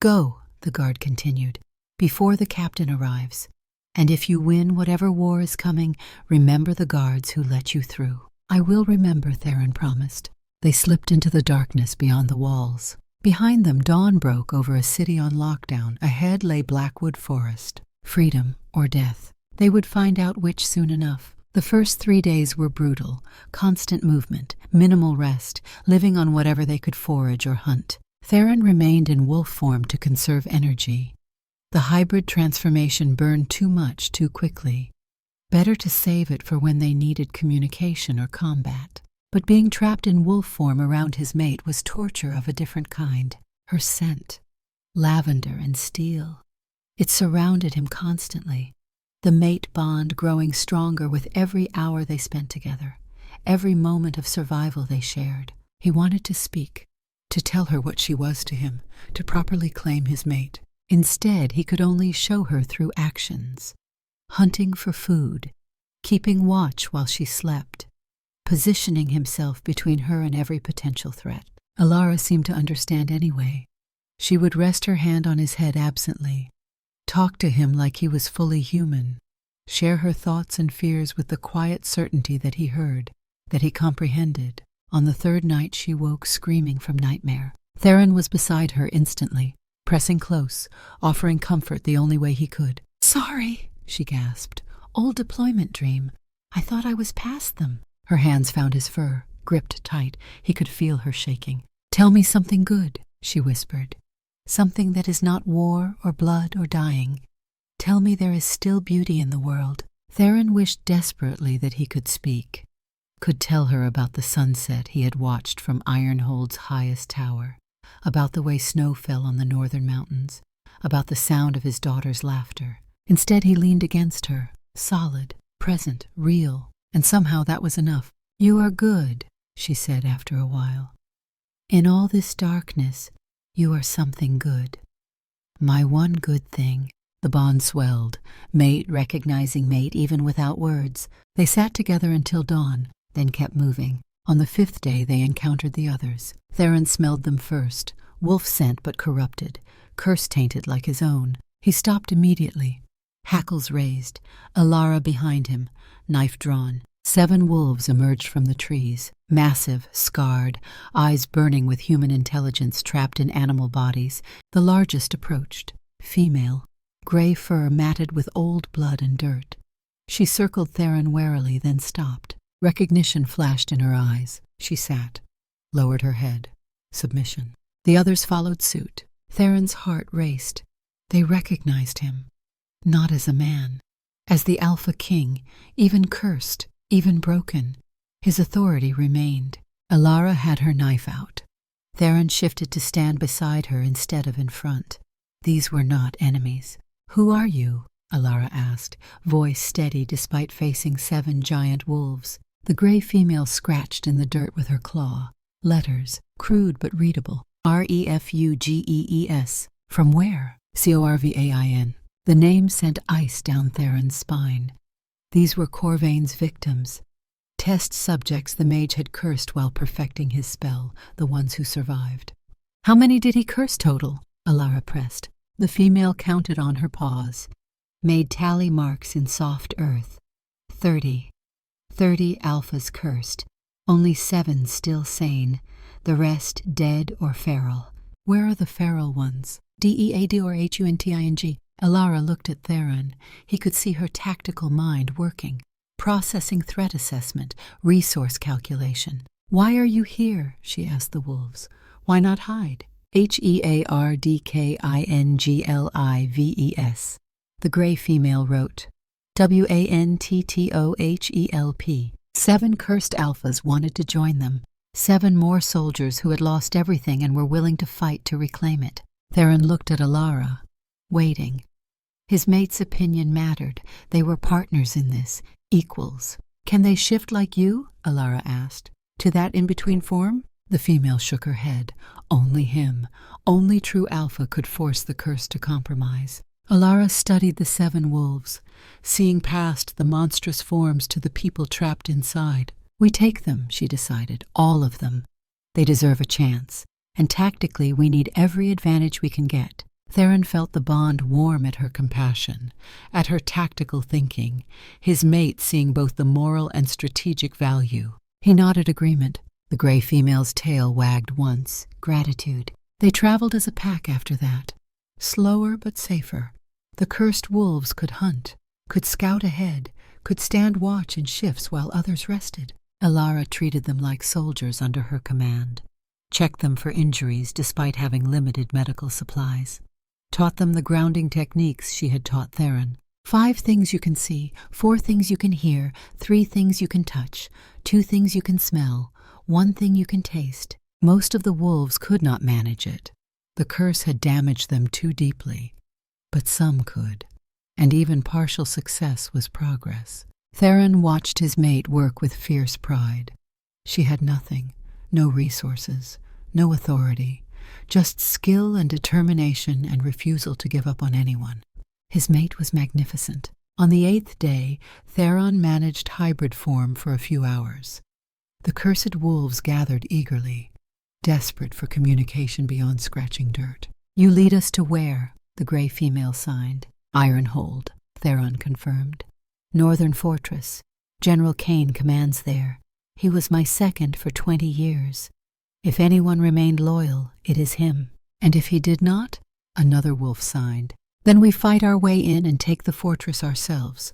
"Go," the guard continued, "before the captain arrives. And if you win whatever war is coming, remember the guards who let you through." "I will remember," Theron promised. They slipped into the darkness beyond the walls. Behind them, dawn broke over a city on lockdown. Ahead lay Blackwood Forest. Freedom or death. They would find out which soon enough. The first 3 days were brutal, constant movement, minimal rest, living on whatever they could forage or hunt. Theron remained in wolf form to conserve energy. The hybrid transformation burned too much too quickly. Better to save it for when they needed communication or combat. But being trapped in wolf form around his mate was torture of a different kind. Her scent, lavender and steel. It surrounded him constantly, the mate bond growing stronger with every hour they spent together, every moment of survival they shared. He wanted to speak, to tell her what she was to him, to properly claim his mate. Instead, he could only show her through actions. Hunting for food, keeping watch while she slept, positioning himself between her and every potential threat. Alara seemed to understand anyway. She would rest her hand on his head absently, talk to him like he was fully human, share her thoughts and fears with the quiet certainty that he heard, that he comprehended. On the third night she woke screaming from nightmare. Theron was beside her instantly, pressing close, offering comfort the only way he could. "Sorry," she gasped. "Old deployment dream. I thought I was past them." Her hands found his fur, gripped tight. He could feel her shaking. "Tell me something good," she whispered. "Something that is not war or blood or dying. Tell me there is still beauty in the world." Theron wished desperately that he could speak, could tell her about the sunset he had watched from Ironhold's highest tower, about the way snow fell on the northern mountains, about the sound of his daughter's laughter. Instead, he leaned against her, solid, present, real, and somehow that was enough. "You are good," she said after a while. "In all this darkness, you are something good. My one good thing." The bond swelled, mate recognizing mate even without words. They sat together until dawn, then kept moving. On the 5th day they encountered the others. Theron smelled them first, wolf scent but corrupted, curse-tainted like his own. He stopped immediately, hackles raised, Alara behind him, knife drawn. 7 wolves emerged from the trees, massive, scarred, eyes burning with human intelligence trapped in animal bodies. The largest approached, female, gray fur matted with old blood and dirt. She circled Theron warily, then stopped. Recognition flashed in her eyes. She sat, lowered her head. Submission. The others followed suit. Theron's heart raced. They recognized him, not as a man, as the Alpha King, even cursed, even broken. His authority remained. Alara had her knife out. Theron shifted to stand beside her instead of in front. These were not enemies. "Who are you?" Alara asked, voice steady despite facing 7 giant wolves. The gray female scratched in the dirt with her claw. Letters, crude but readable. Refugees. From where? Corvain. The name sent ice down Theron's spine. These were Corvain's victims. Test subjects the mage had cursed while perfecting his spell, the ones who survived. "How many did he curse total?" Alara pressed. The female counted on her paws, made tally marks in soft earth. 30. 30 alphas cursed, only 7 still sane, the rest dead or feral. "Where are the feral ones?" "Dead or Hunting. Alara looked at Theron. He could see her tactical mind working, processing threat assessment, resource calculation. "Why are you here?" she asked the wolves. "Why not hide?" Heardkinglives. The gray female wrote, Wanttohelp. 7 cursed alphas wanted to join them. 7 more soldiers who had lost everything and were willing to fight to reclaim it. Theron looked at Alara, waiting. His mate's opinion mattered. They were partners in this, equals. "Can they shift like you?" Alara asked. "To that in-between form?" The female shook her head. Only him, only true alpha could force the curse to compromise. Alara studied the 7 wolves, seeing past the monstrous forms to the people trapped inside. "We take them," she decided, "all of them. They deserve a chance, and tactically we need every advantage we can get." Theron felt the bond warm at her compassion, at her tactical thinking, his mate seeing both the moral and strategic value. He nodded agreement. The gray female's tail wagged once, gratitude. They traveled as a pack after that, slower but safer. The cursed wolves could hunt, could scout ahead, could stand watch in shifts while others rested. Alara treated them like soldiers under her command, checked them for injuries despite having limited medical supplies, taught them the grounding techniques she had taught Theron. 5 things you can see, 4 things you can hear, 3 things you can touch, 2 things you can smell, 1 thing you can taste. Most of the wolves could not manage it. The curse had damaged them too deeply, but some could, and even partial success was progress. Theron watched his mate work with fierce pride. She had nothing, no resources, no authority, just skill and determination and refusal to give up on anyone. His mate was magnificent. On the 8th day, Theron managed hybrid form for a few hours. The cursed wolves gathered eagerly, desperate for communication beyond scratching dirt. "You lead us to where?" the gray female signed. "Ironhold," Theron confirmed. "Northern Fortress. General Kane commands there. He was my second for 20 years. If anyone remained loyal, it is him. And if he did not," another wolf signed, "then we fight our way in and take the fortress ourselves.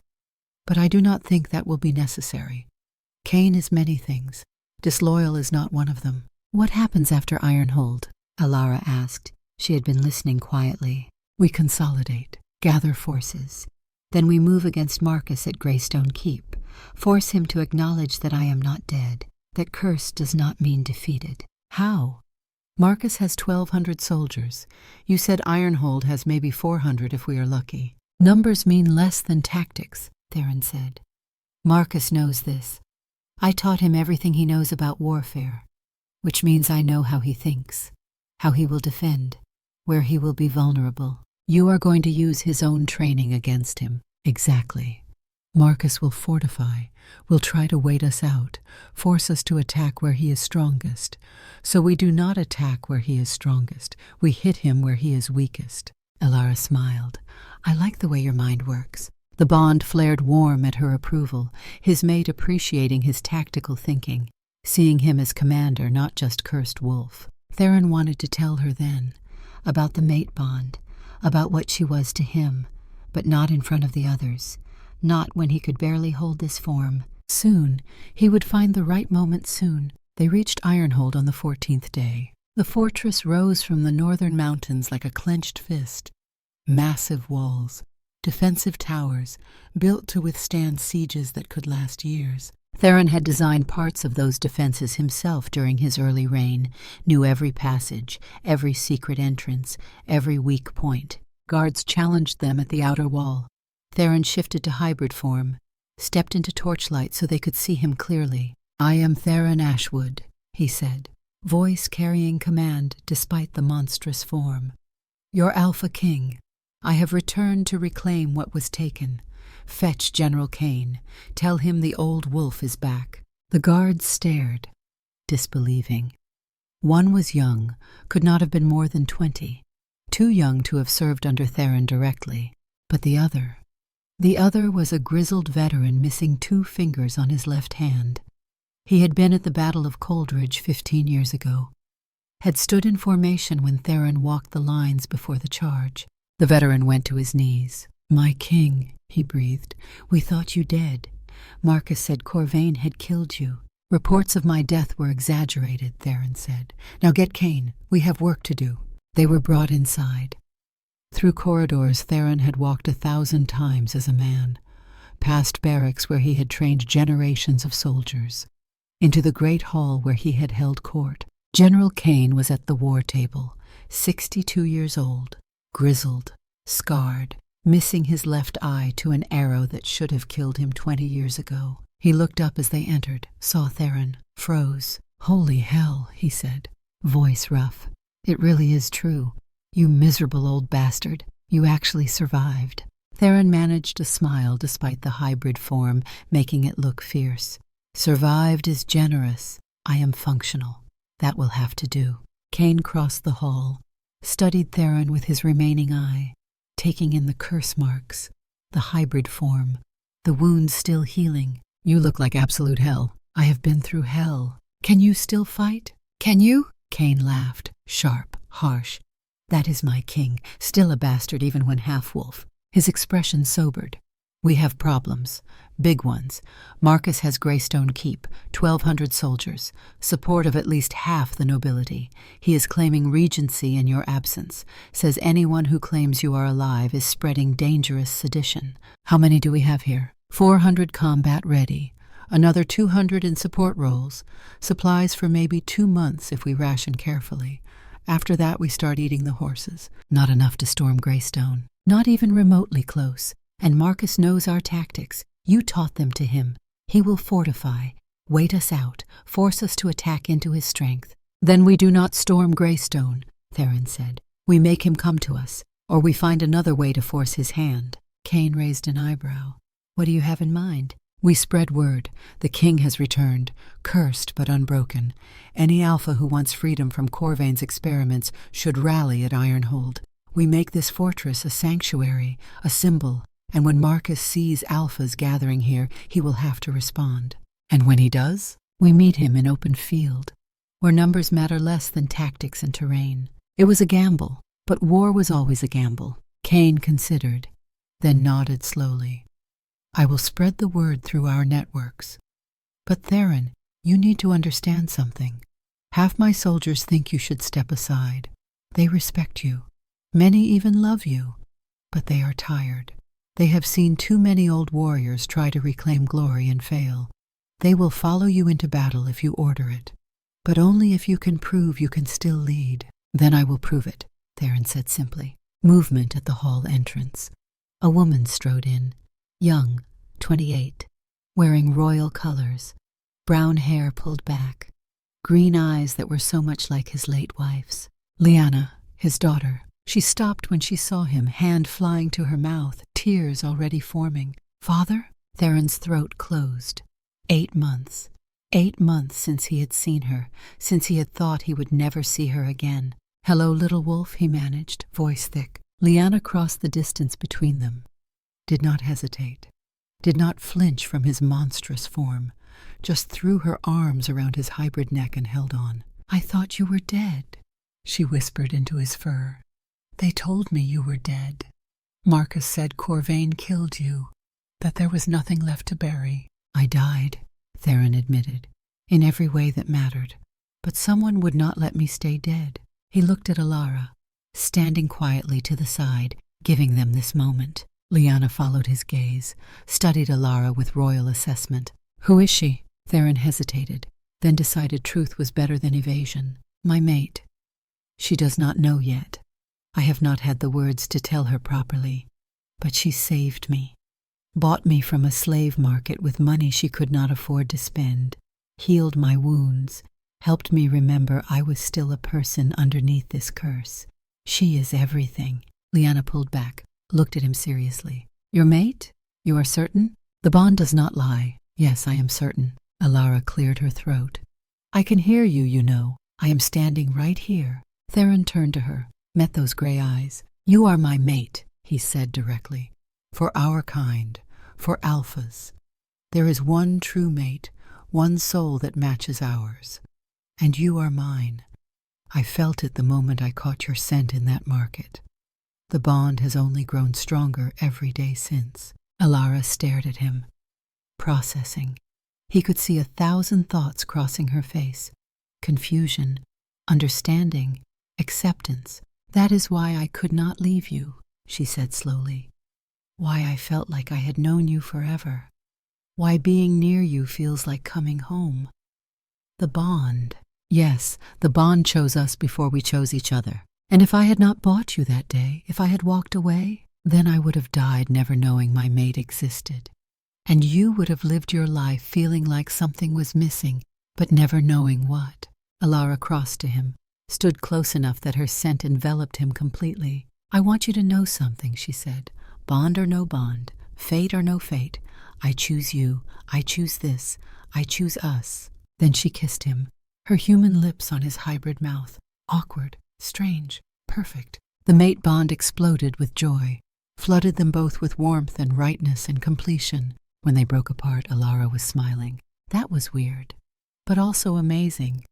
But I do not think that will be necessary. Kane is many things. Disloyal is not one of them." "What happens after Ironhold?" Alara asked. She had been listening quietly. "We consolidate, gather forces. Then we move against Marcus at Greystone Keep, force him to acknowledge that I am not dead, that curse does not mean defeated." "How?" "Marcus has 1,200 soldiers. You said Ironhold has maybe 400 if we are lucky." "Numbers mean less than tactics," Theron said. "Marcus knows this. I taught him everything he knows about warfare, which means I know how he thinks, how he will defend, where he will be vulnerable. You are going to use his own training against him." "Exactly. Marcus will fortify, will try to wait us out, force us to attack where he is strongest. So we do not attack where he is strongest. We hit him where he is weakest." Alara smiled. "I like the way your mind works." The bond flared warm at her approval, his mate appreciating his tactical thinking, seeing him as commander, not just cursed wolf. Theron wanted to tell her then, about the mate bond, about what she was to him, but not in front of the others, not when he could barely hold this form. Soon, he would find the right moment soon. They reached Ironhold on the 14th day. The fortress rose from the northern mountains like a clenched fist. Massive walls, defensive towers, built to withstand sieges that could last years. Theron had designed parts of those defenses himself during his early reign, knew every passage, every secret entrance, every weak point. Guards challenged them at the outer wall. Theron shifted to hybrid form, stepped into torchlight so they could see him clearly. "I am Theron Ashwood," he said, voice carrying command despite the monstrous form. "Your Alpha King. I have returned to reclaim what was taken. Fetch General Kane. Tell him the old wolf is back." The guards stared, disbelieving. One was young, could not have been more than 20, too young to have served under Theron directly. But the other was a grizzled veteran missing 2 fingers on his left hand. He had been at the Battle of Coldridge 15 years ago, had stood in formation when Theron walked the lines before the charge. The veteran went to his knees. "My king," he breathed, "we thought you dead. Marcus said Corvain had killed you." "Reports of my death were exaggerated," Theron said. "Now get Kane. We have work to do." They were brought inside. Through corridors Theron had walked 1,000 times as a man, past barracks where he had trained generations of soldiers, into the great hall where he had held court. General Kane was at the war table, 62 years old, grizzled, scarred, missing his left eye to an arrow that should have killed him 20 years ago. He looked up as they entered, saw Theron, froze. "Holy hell," he said, voice rough. "It really is true. You miserable old bastard. You actually survived." Theron managed a smile despite the hybrid form, making it look fierce. "Survived is generous. I am functional. That will have to do." Kane crossed the hall, studied Theron with his remaining eye, taking in the curse marks, the hybrid form, the wounds still healing. "You look like absolute hell." "I have been through hell. Can you still fight? Can you?" Kane laughed, sharp, harsh. "That is my king, still a bastard even when half-wolf." His expression sobered. We have problems. Big ones. Marcus has Greystone Keep, 1,200 soldiers, support of at least half the nobility. He is claiming regency in your absence, says anyone who claims you are alive is spreading dangerous sedition. How many do we have here? 400 combat ready. Another 200 in support roles. Supplies for maybe 2 months if we ration carefully. After that we start eating the horses. Not enough to storm Greystone. Not even remotely close. And Marcus knows our tactics. You taught them to him. He will fortify, wait us out, force us to attack into his strength. Then we do not storm Greystone, Theron said. We make him come to us, or we find another way to force his hand. Cain raised an eyebrow. What do you have in mind? We spread word. The king has returned, cursed but unbroken. Any alpha who wants freedom from Corvain's experiments should rally at Ironhold. We make this fortress a sanctuary, a symbol. And when Marcus sees alphas gathering here, he will have to respond. And when he does, we meet him in open field, where numbers matter less than tactics and terrain. It was a gamble, but war was always a gamble. Cain considered, then nodded slowly. I will spread the word through our networks. But Theron, you need to understand something. Half my soldiers think you should step aside. They respect you. Many even love you. But they are tired. They have seen too many old warriors try to reclaim glory and fail. They will follow you into battle if you order it, but only if you can prove you can still lead. Then I will prove it, Theron said simply. Movement at the hall entrance. A woman strode in, young, 28, wearing royal colors, brown hair pulled back, green eyes that were so much like his late wife's. Lyanna, his daughter. She stopped when she saw him, hand flying to her mouth, tears already forming. Father? Theron's throat closed. 8 months. 8 months since he had seen her, since he had thought he would never see her again. Hello, little wolf, he managed, voice thick. Lyanna crossed the distance between them. Did not hesitate. Did not flinch from his monstrous form. Just threw her arms around his hybrid neck and held on. I thought you were dead, she whispered into his fur. They told me you were dead. Marcus said Corvain killed you, that there was nothing left to bury. I died, Theron admitted, in every way that mattered, but someone would not let me stay dead. He looked at Alara, standing quietly to the side, giving them this moment. Lyanna followed his gaze, studied Alara with royal assessment. Who is she? Theron hesitated, then decided truth was better than evasion. My mate. She does not know yet. I have not had the words to tell her properly, but she saved me, bought me from a slave market with money she could not afford to spend, healed my wounds, helped me remember I was still a person underneath this curse. She is everything. Lyanna pulled back, looked at him seriously. Your mate? You are certain? The bond does not lie. Yes, I am certain. Alara cleared her throat. I can hear you, you know. I am standing right here. Theron turned to her, met those gray eyes. You are my mate, he said directly. For our kind, for alphas. There is one true mate, one soul that matches ours. And you are mine. I felt it the moment I caught your scent in that market. The bond has only grown stronger every day since. Alara stared at him, processing. He could see 1,000 thoughts crossing her face. Confusion, understanding, acceptance. That is why I could not leave you, she said slowly. Why I felt like I had known you forever. Why being near you feels like coming home. The bond. Yes, the bond chose us before we chose each other. And if I had not bought you that day, if I had walked away, then I would have died never knowing my mate existed. And you would have lived your life feeling like something was missing, but never knowing what. Alara crossed to him, stood close enough that her scent enveloped him completely. I want you to know something, she said. Bond or no bond, fate or no fate, I choose you, I choose this, I choose us. Then she kissed him, her human lips on his hybrid mouth, awkward, strange, perfect. The mate bond exploded with joy, flooded them both with warmth and rightness and completion. When they broke apart, Alara was smiling. That was weird, but also amazing.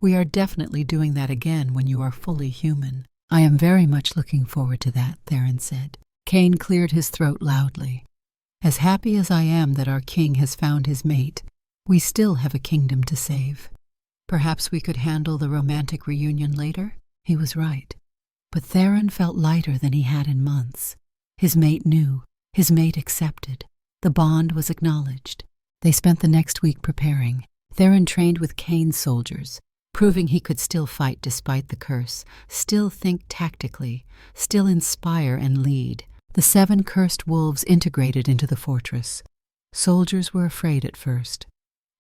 We are definitely doing that again when you are fully human. I am very much looking forward to that, Theron said. Cain cleared his throat loudly. As happy as I am that our king has found his mate, we still have a kingdom to save. Perhaps we could handle the romantic reunion later? He was right. But Theron felt lighter than he had in months. His mate knew. His mate accepted. The bond was acknowledged. They spent the next week preparing. Theron trained with Cain's soldiers, proving he could still fight despite the curse, still think tactically, still inspire and lead. The 7 cursed wolves integrated into the fortress. Soldiers were afraid at first,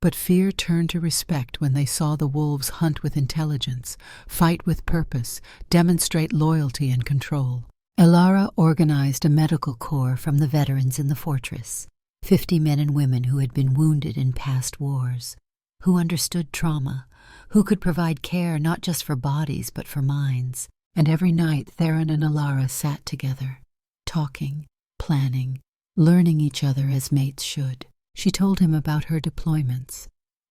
but fear turned to respect when they saw the wolves hunt with intelligence, fight with purpose, demonstrate loyalty and control. Elara organized a medical corps from the veterans in the fortress, 50 men and women who had been wounded in past wars, who understood trauma, who could provide care not just for bodies but for minds. And every night Theron and Elara sat together, talking, planning, learning each other as mates should. She told him about her deployments,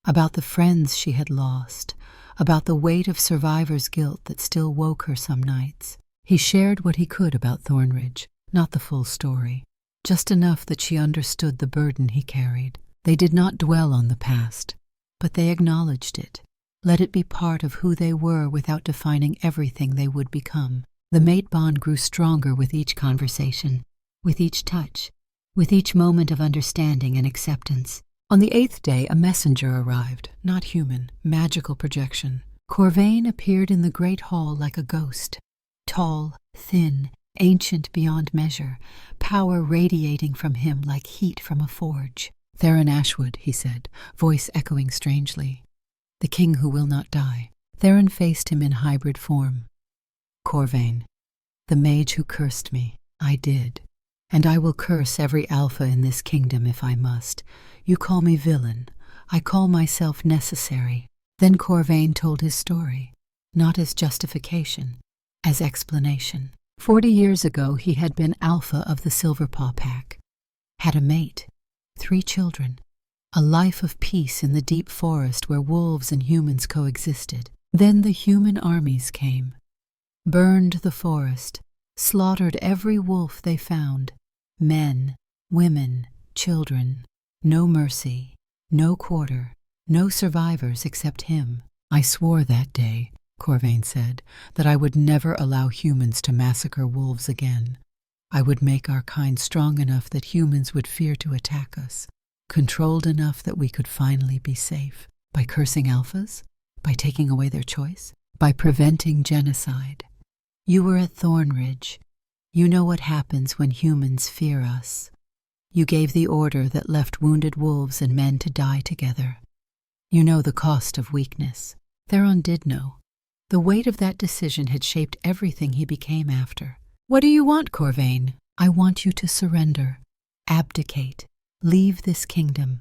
about the friends she had lost, about the weight of survivor's guilt that still woke her some nights. He shared what he could about Thornridge, not the full story, just enough that she understood the burden he carried. They did not dwell on the past, but they acknowledged it, let it be part of who they were without defining everything they would become. The mate bond grew stronger with each conversation, with each touch, with each moment of understanding and acceptance. On the 8th day, a messenger arrived, not human, magical projection. Corvain appeared in the great hall like a ghost, tall, thin, ancient beyond measure, power radiating from him like heat from a forge. Theron Ashwood, he said, voice echoing strangely. The king who will not die. Theron faced him in hybrid form. Corvain, the mage who cursed me, I did. And I will curse every alpha in this kingdom if I must. You call me villain. I call myself necessary. Then Corvain told his story, not as justification, as explanation. 40 years ago he had been alpha of the Silverpaw Pack, had a mate, 3 children, a life of peace in the deep forest where wolves and humans coexisted. Then the human armies came, burned the forest, slaughtered every wolf they found, men, women, children. No mercy, no quarter, no survivors except him. I swore that day, Corvain said, that I would never allow humans to massacre wolves again. I would make our kind strong enough that humans would fear to attack us, controlled enough that we could finally be safe. By cursing alphas? By taking away their choice? By preventing genocide? You were at Thornridge. You know what happens when humans fear us. You gave the order that left wounded wolves and men to die together. You know the cost of weakness. Theron did know. The weight of that decision had shaped everything he became after. What do you want, Corvain? I want you to surrender, abdicate, leave this kingdom.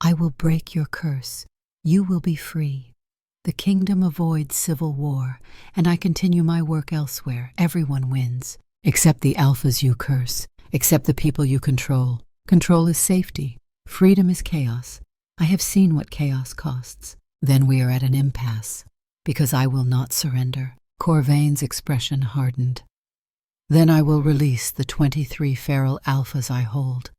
I will break your curse. You will be free. The kingdom avoids civil war, and I continue my work elsewhere. Everyone wins, except the alphas you curse, except the people you control. Control is safety. Freedom is chaos. I have seen what chaos costs. Then we are at an impasse, because I will not surrender. Corvain's expression hardened. Then I will release the 23 feral alphas I hold.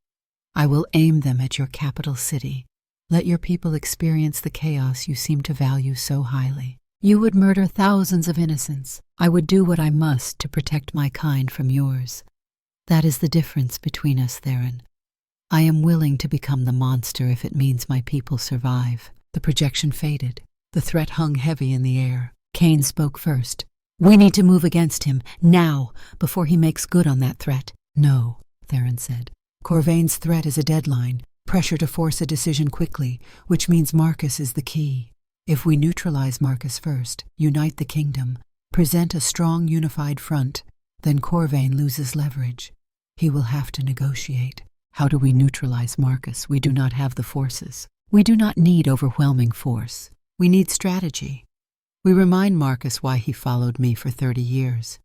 I will aim them at your capital city. Let your people experience the chaos you seem to value so highly. You would murder thousands of innocents. I would do what I must to protect my kind from yours. That is the difference between us, Theron. I am willing to become the monster if it means my people survive. The projection faded. The threat hung heavy in the air. Cain spoke first. We need to move against him, now, before he makes good on that threat. No, Theron said. Corvain's threat is a deadline, pressure to force a decision quickly, which means Marcus is the key. If we neutralize Marcus first, unite the kingdom, present a strong unified front, then Corvain loses leverage. He will have to negotiate. How do we neutralize Marcus? We do not have the forces. We do not need overwhelming force. We need strategy. We remind Marcus why he followed me for 30 years.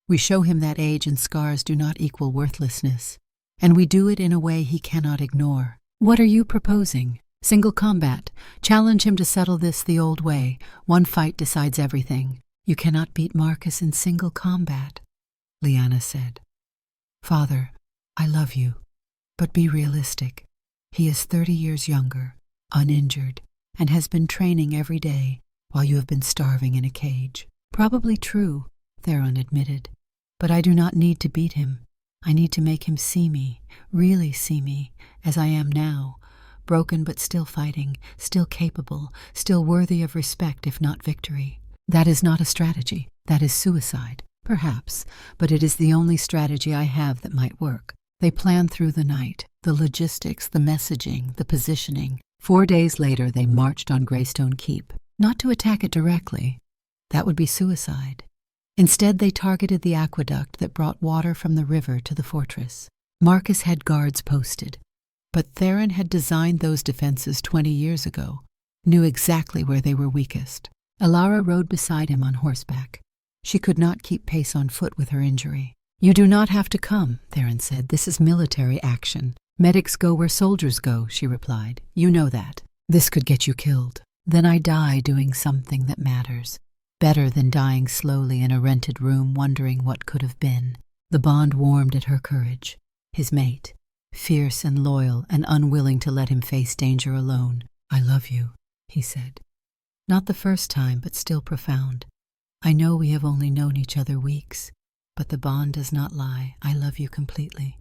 We show him that age and scars do not equal worthlessness, and we do it in a way he cannot ignore. What are you proposing? Single combat. Challenge him to settle this the old way. One fight decides everything. You cannot beat Marcus in single combat, Lyanna said. Father, I love you. But be realistic. He is 30 years younger, uninjured, and has been training every day while you have been starving in a cage. Probably true, Theron admitted. But I do not need to beat him. I need to make him see me, really see me, as I am now, broken but still fighting, still capable, still worthy of respect if not victory. That is not a strategy. That is suicide. Perhaps, but it is the only strategy I have that might work. They planned through the night, the logistics, the messaging, the positioning. 4 days later, they marched on Greystone Keep, not to attack it directly. That would be suicide. Instead, they targeted the aqueduct that brought water from the river to the fortress. Marcus had guards posted, but Theron had designed those defenses 20 years ago, knew exactly where they were weakest. Alara rode beside him on horseback. She could not keep pace on foot with her injury. "You do not have to come," Theron said. "This is military action. Medics go where soldiers go," she replied. "You know that. This could get you killed. Then I die doing something that matters. Better than dying slowly in a rented room wondering what could have been." The bond warmed at her courage. His mate, fierce and loyal and unwilling to let him face danger alone. "I love you," he said. Not the first time, but still profound. "I know we have only known each other weeks, but the bond does not lie. I love you completely."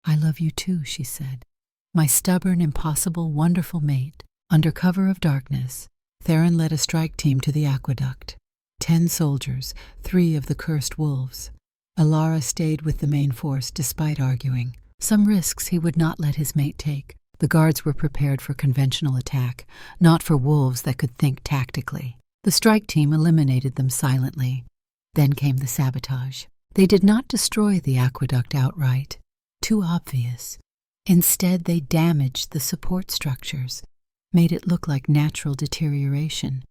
"I love you too," she said. "My stubborn, impossible, wonderful mate." Under cover of darkness, Theron led a strike team to the aqueduct. 10 soldiers, 3 of the cursed wolves. Alara stayed with the main force despite arguing. Some risks he would not let his mate take. The guards were prepared for conventional attack, not for wolves that could think tactically. The strike team eliminated them silently. Then came the sabotage. They did not destroy the aqueduct outright. Too obvious. Instead, they damaged the support structures, made it look like natural deterioration,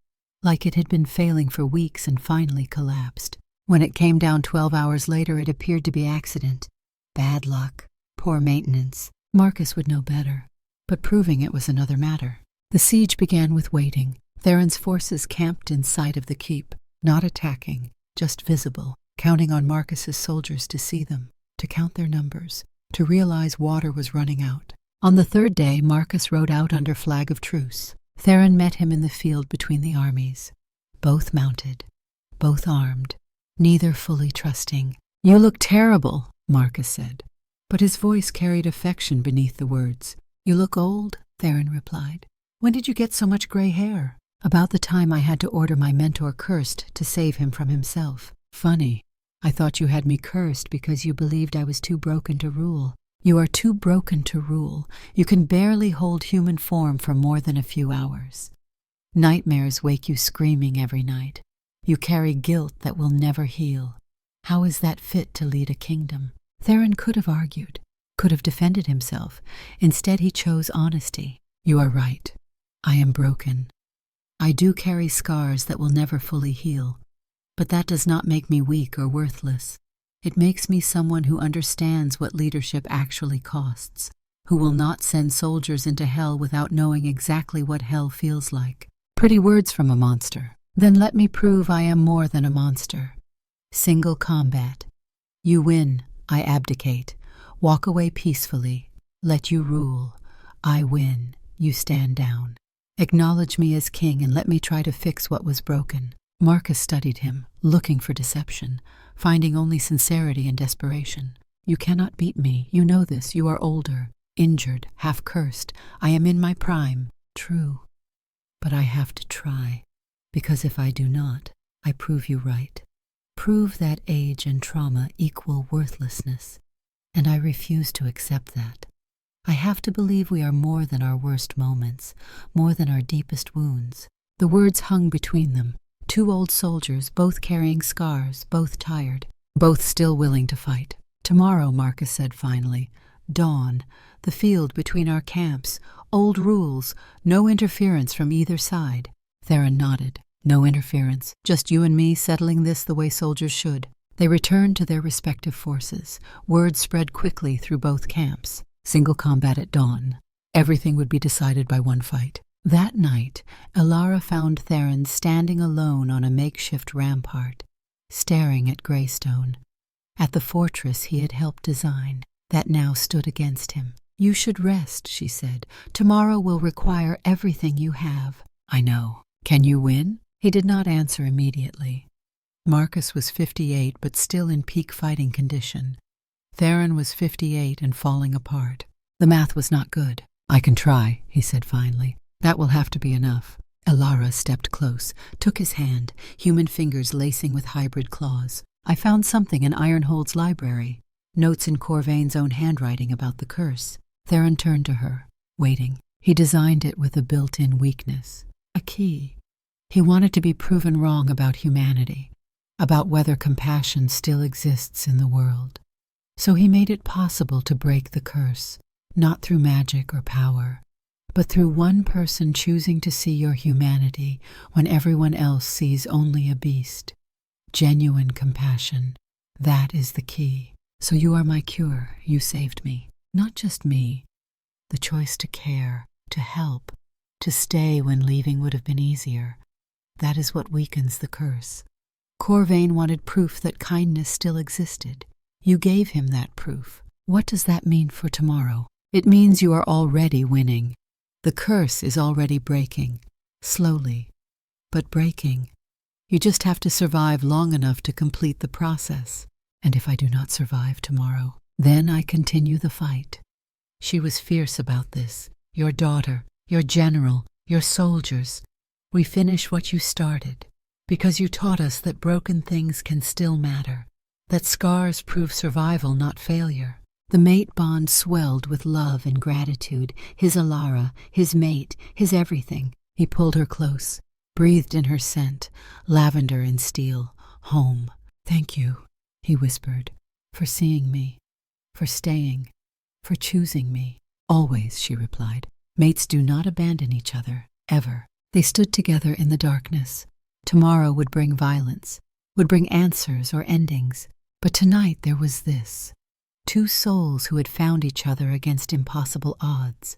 like it had been failing for weeks and finally collapsed. When it came down 12 hours later, it appeared to be accident. Bad luck. Poor maintenance. Marcus would know better. But proving it was another matter. The siege began with waiting. Theron's forces camped in sight of the keep, not attacking, just visible, counting on Marcus's soldiers to see them, to count their numbers, to realize water was running out. On the 3rd day, Marcus rode out under flag of truce. Theron met him in the field between the armies. Both mounted, both armed, neither fully trusting. "You look terrible," Marcus said. But his voice carried affection beneath the words. "You look old," Theron replied. "When did you get so much gray hair?" "About the time I had to order my mentor cursed to save him from himself." "Funny. I thought you had me cursed because you believed I was too broken to rule." "You are too broken to rule. You can barely hold human form for more than a few hours. Nightmares wake you screaming every night. You carry guilt that will never heal. How is that fit to lead a kingdom?" Theron could have argued, could have defended himself. Instead, he chose honesty. "You are right. I am broken. I do carry scars that will never fully heal, but that does not make me weak or worthless. It makes me someone who understands what leadership actually costs, who will not send soldiers into hell without knowing exactly what hell feels like." Pretty words from a monster. Then let me prove I am more than a monster. Single combat. You win, I abdicate. Walk away peacefully. Let you rule. I win, you stand down. Acknowledge me as king and let me try to fix what was broken. Marcus studied him, looking for deception, finding only sincerity and desperation. "You cannot beat me. You know this. You are older, injured, half-cursed. I am in my prime." "True. But I have to try. Because if I do not, I prove you right. Prove that age and trauma equal worthlessness. And I refuse to accept that. I have to believe we are more than our worst moments, more than our deepest wounds." The words hung between them. 2 old soldiers, both carrying scars, both tired, both still willing to fight. "Tomorrow," Marcus said finally. "Dawn, the field between our camps, old rules, no interference from either side." Theron nodded. "No interference, just you and me settling this the way soldiers should." They returned to their respective forces. Word spread quickly through both camps. Single combat at dawn. Everything would be decided by one fight. That night, Alara found Theron standing alone on a makeshift rampart, staring at Greystone, at the fortress he had helped design, that now stood against him. You should rest, she said. Tomorrow will require everything you have. I know. Can you win? He did not answer immediately. Marcus was 58 but still in peak fighting condition. Theron was 58 and falling apart. The math was not good. I can try, he said finally. That will have to be enough. Elara stepped close, took his hand, human fingers lacing with hybrid claws. I found something in Ironhold's library. Notes in Corvain's own handwriting about the curse. Theron turned to her, waiting. He designed it with a built-in weakness. A key. He wanted to be proven wrong about humanity, about whether compassion still exists in the world. So he made it possible to break the curse, not through magic or power, but through one person choosing to see your humanity when everyone else sees only a beast. Genuine compassion. That is the key. So you are my cure. You saved me. Not just me. The choice to care, to help, to stay when leaving would have been easier. That is what weakens the curse. Corvain wanted proof that kindness still existed. You gave him that proof. What does that mean for tomorrow? It means you are already winning. The curse is already breaking. Slowly, but breaking. You just have to survive long enough to complete the process. And if I do not survive tomorrow, then I continue the fight. She was fierce about this. Your daughter, your general, your soldiers. We finish what you started, because you taught us that broken things can still matter, that scars prove survival, not failure. The mate bond swelled with love and gratitude, his Elara, his mate, his everything. He pulled her close, breathed in her scent, lavender and steel. Home. Thank you, he whispered, for seeing me, for staying, for choosing me. Always, she replied. Mates do not abandon each other, ever. They stood together in the darkness. Tomorrow would bring violence, would bring answers or endings. But tonight there was this. Two souls who had found each other against impossible odds,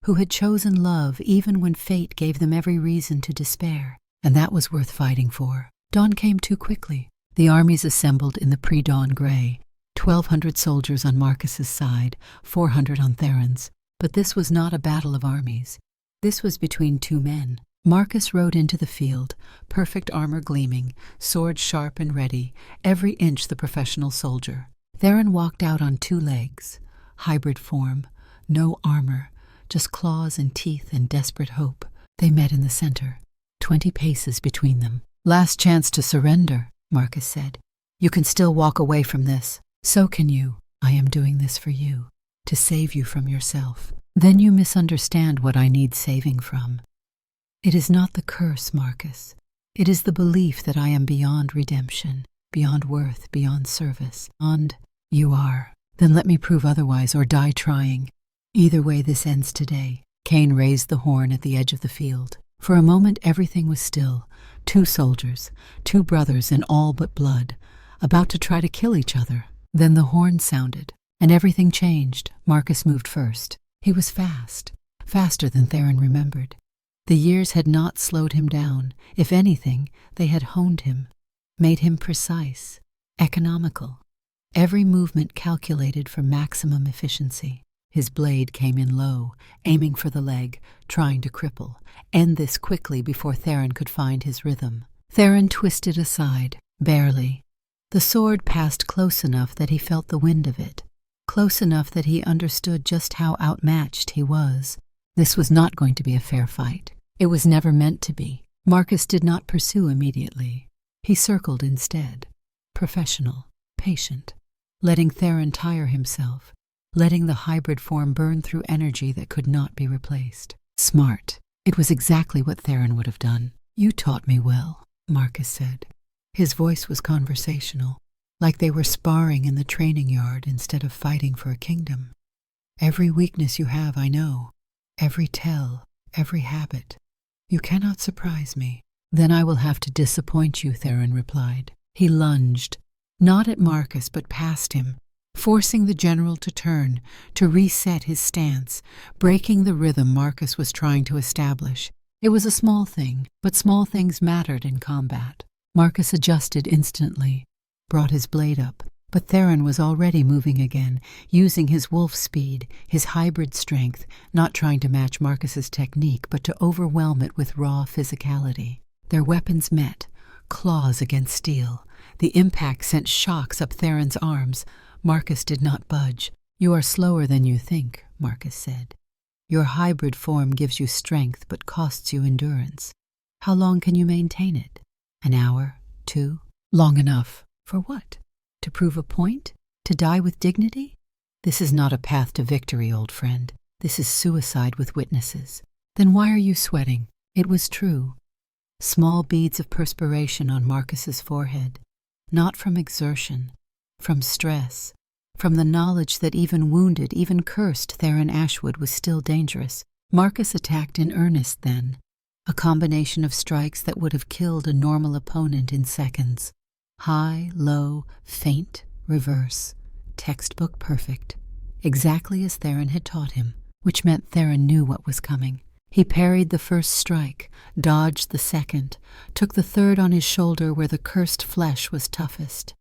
who had chosen love even when fate gave them every reason to despair. And that was worth fighting for. Dawn came too quickly. The armies assembled in the pre-dawn gray, 1,200 soldiers on Marcus's side, 400 on Theron's. But this was not a battle of armies. This was between two men. Marcus rode into the field, perfect armor gleaming, sword sharp and ready, every inch the professional soldier. Theron walked out on 2 legs, hybrid form, no armor, just claws and teeth and desperate hope. They met in the center, 20 paces between them. Last chance to surrender, Marcus said. You can still walk away from this. So can you. I am doing this for you, to save you from yourself. Then you misunderstand what I need saving from. It is not the curse, Marcus. It is the belief that I am beyond redemption, beyond worth, beyond service. And you are. Then let me prove otherwise or die trying. Either way, this ends today. Cain raised the horn at the edge of the field. For a moment everything was still. 2 soldiers, 2 brothers in all but blood, about to try to kill each other. Then the horn sounded, and everything changed. Marcus moved first. He was fast, faster than Theron remembered. The years had not slowed him down. If anything, they had honed him, made him precise, economical. Every movement calculated for maximum efficiency. His blade came in low, aiming for the leg, trying to cripple. End this quickly before Theron could find his rhythm. Theron twisted aside, barely. The sword passed close enough that he felt the wind of it, close enough that he understood just how outmatched he was. This was not going to be a fair fight. It was never meant to be. Marcus did not pursue immediately. He circled instead, professional, patient, letting Theron tire himself, letting the hybrid form burn through energy that could not be replaced. Smart. It was exactly what Theron would have done. You taught me well, Marcus said. His voice was conversational, like they were sparring in the training yard instead of fighting for a kingdom. Every weakness you have, I know. Every tell, every habit. You cannot surprise me. Then I will have to disappoint you, Theron replied. He lunged, not at Marcus but past him, forcing the general to turn, to reset his stance, breaking the rhythm Marcus was trying to establish. It was a small thing, but small things mattered in combat. Marcus adjusted instantly, brought his blade up, But Theron was already moving again, using his wolf speed, his hybrid strength, not trying to match Marcus's technique, but to overwhelm it with raw physicality. Their weapons met, claws against steel. The impact sent shocks up Theron's arms. Marcus did not budge. "You are slower than you think," Marcus said. "Your hybrid form gives you strength but costs you endurance. How long can you maintain it? An hour? 2? Long enough. For what? To prove a point? To die with dignity? This is not a path to victory, old friend. This is suicide with witnesses. Then why are you sweating?" It was true. Small beads of perspiration on Marcus's forehead. Not from exertion, from stress, from the knowledge that even wounded, even cursed Theron Ashwood was still dangerous. Marcus attacked in earnest then. A combination of strikes that would have killed a normal opponent in seconds. High, low, feint, reverse. Textbook perfect. Exactly as Theron had taught him, which meant Theron knew what was coming. He parried the first strike, dodged the second, took the third on his shoulder where the cursed flesh was toughest.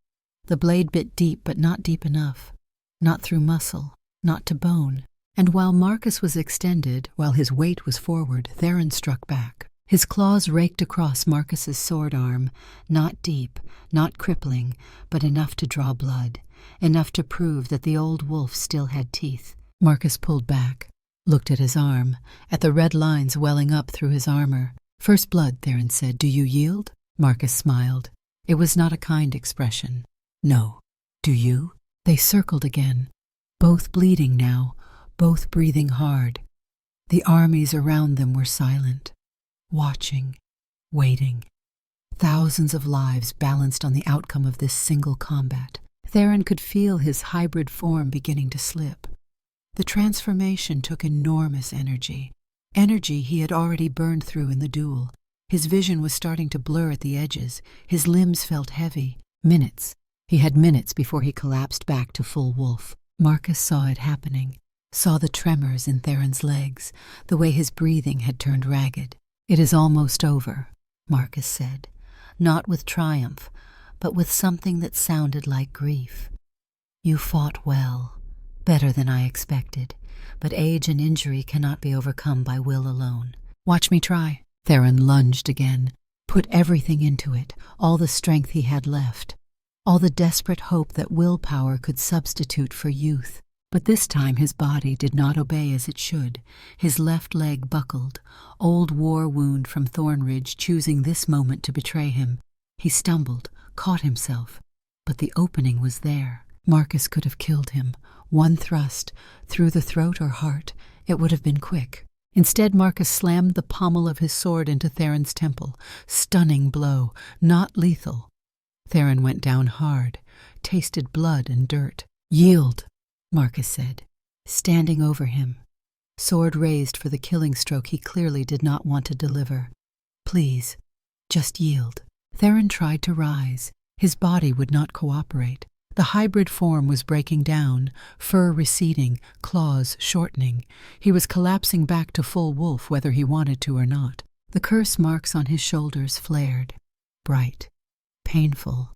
The blade bit deep, but not deep enough. Not through muscle, not to bone. And while Marcus was extended, while his weight was forward, Theron struck back. His claws raked across Marcus's sword arm, not deep, not crippling, but enough to draw blood, enough to prove that the old wolf still had teeth. Marcus pulled back, looked at his arm, at the red lines welling up through his armor. "First blood," Theron said. "Do you yield?" Marcus smiled. It was not a kind expression. "No. Do you?" They circled again, both bleeding now, both breathing hard. The armies around them were silent, watching, waiting. Thousands of lives balanced on the outcome of this single combat. Theron could feel his hybrid form beginning to slip. The transformation took enormous energy he had already burned through in the duel. His vision was starting to blur at the edges. His limbs felt heavy. Minutes. He had minutes before he collapsed back to full wolf. Marcus saw it happening, saw the tremors in Theron's legs, the way his breathing had turned ragged. "It is almost over," Marcus said, not with triumph, but with something that sounded like grief. "You fought well, better than I expected, but age and injury cannot be overcome by will alone. Watch me try." Theron lunged again, put everything into it, all the strength he had left, all the desperate hope that willpower could substitute for youth. But this time his body did not obey as it should. His left leg buckled, old war wound from Thornridge choosing this moment to betray him. He stumbled, caught himself, but the opening was there. Marcus could have killed him. One thrust, through the throat or heart, it would have been quick. Instead, Marcus slammed the pommel of his sword into Theron's temple. Stunning blow, not lethal. Theron went down hard, tasted blood and dirt. "Yield," Marcus said, standing over him, sword raised for the killing stroke he clearly did not want to deliver. "Please, just yield." Theron tried to rise. His body would not cooperate. The hybrid form was breaking down, fur receding, claws shortening. He was collapsing back to full wolf whether he wanted to or not. The curse marks on his shoulders flared, bright, painful,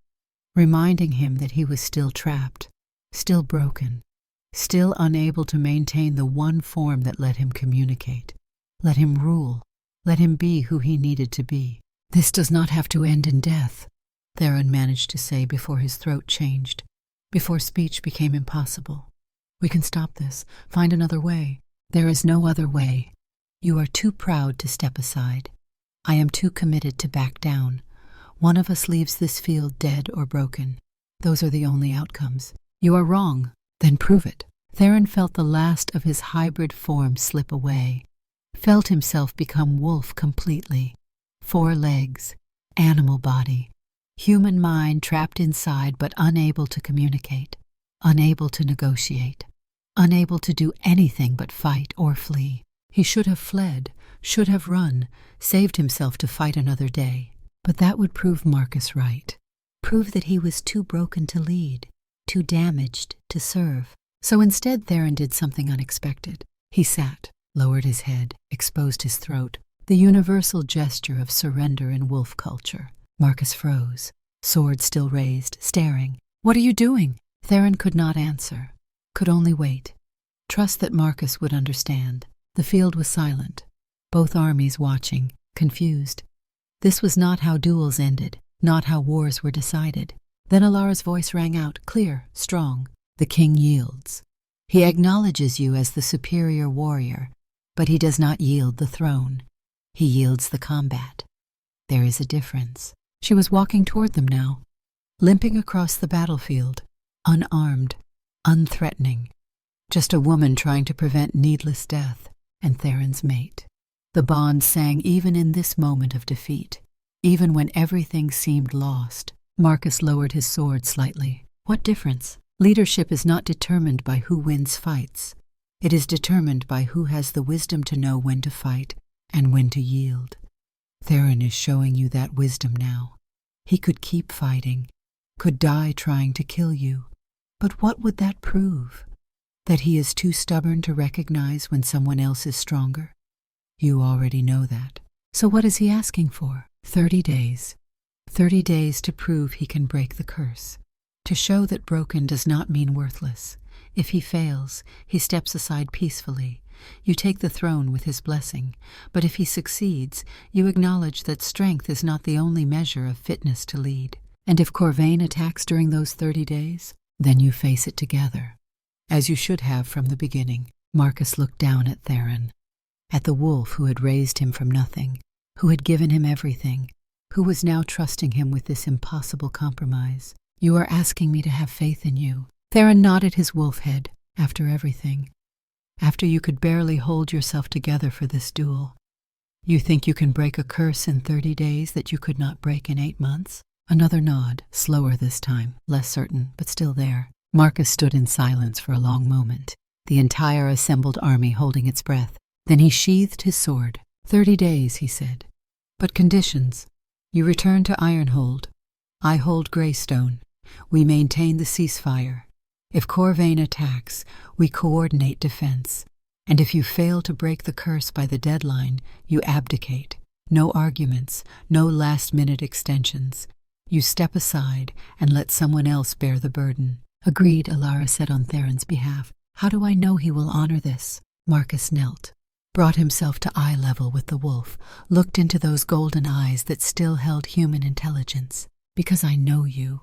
reminding him that he was still trapped, still broken, still unable to maintain the one form that let him communicate, let him rule, let him be who he needed to be. "This does not have to end in death," Theron managed to say before his throat changed, before speech became impossible. "We can stop this, find another way." "There is no other way. You are too proud to step aside. I am too committed to back down. One of us leaves this field dead or broken. Those are the only outcomes." "You are wrong." "Then prove it." Theron felt the last of his hybrid form slip away, felt himself become wolf completely. 4 legs, animal body, human mind trapped inside but unable to communicate, unable to negotiate, unable to do anything but fight or flee. He should have fled, should have run, saved himself to fight another day. But that would prove Marcus right, prove that he was too broken to lead, too damaged to serve. So instead Theron did something unexpected. He sat, lowered his head, exposed his throat, the universal gesture of surrender in wolf culture. Marcus froze, sword still raised, staring. "What are you doing?" Theron could not answer, could only wait. Trust that Marcus would understand. The field was silent, both armies watching, confused. This was not how duels ended, not how wars were decided. Then Alara's voice rang out, clear, strong. The king yields. He acknowledges you as the superior warrior, but he does not yield the throne. He yields the combat. There is a difference. She was walking toward them now, limping across the battlefield, unarmed, unthreatening. Just a woman trying to prevent needless death, and Theron's mate. The bond sang even in this moment of defeat, even when everything seemed lost. Marcus lowered his sword slightly. What difference? Leadership is not determined by who wins fights. It is determined by who has the wisdom to know when to fight and when to yield. Theron is showing you that wisdom now. He could keep fighting, could die trying to kill you. But what would that prove? That he is too stubborn to recognize when someone else is stronger? You already know that. So what is he asking for? 30 days. 30 days to prove he can break the curse. To show that broken does not mean worthless. If he fails, he steps aside peacefully. You take the throne with his blessing. But if he succeeds, you acknowledge that strength is not the only measure of fitness to lead. And if Corvain attacks during those 30 days, then you face it together. As you should have from the beginning. Marcus looked down at Theron, at the wolf who had raised him from nothing, who had given him everything, who was now trusting him with this impossible compromise. You are asking me to have faith in you. Theron nodded his wolf head. After everything. After you could barely hold yourself together for this duel. You think you can break a curse in 30 days that you could not break in 8 months? Another nod, slower this time, less certain, but still there. Marcus stood in silence for a long moment, the entire assembled army holding its breath. Then he sheathed his sword. 30 days, he said. But conditions. You return to Ironhold. I hold Greystone. We maintain the ceasefire. If Corvain attacks, we coordinate defense. And if you fail to break the curse by the deadline, you abdicate. No arguments, no last-minute extensions. You step aside and let someone else bear the burden. Agreed, Alara said on Theron's behalf. How do I know he will honor this? Marcus knelt, brought himself to eye level with the wolf, looked into those golden eyes that still held human intelligence. Because I know you.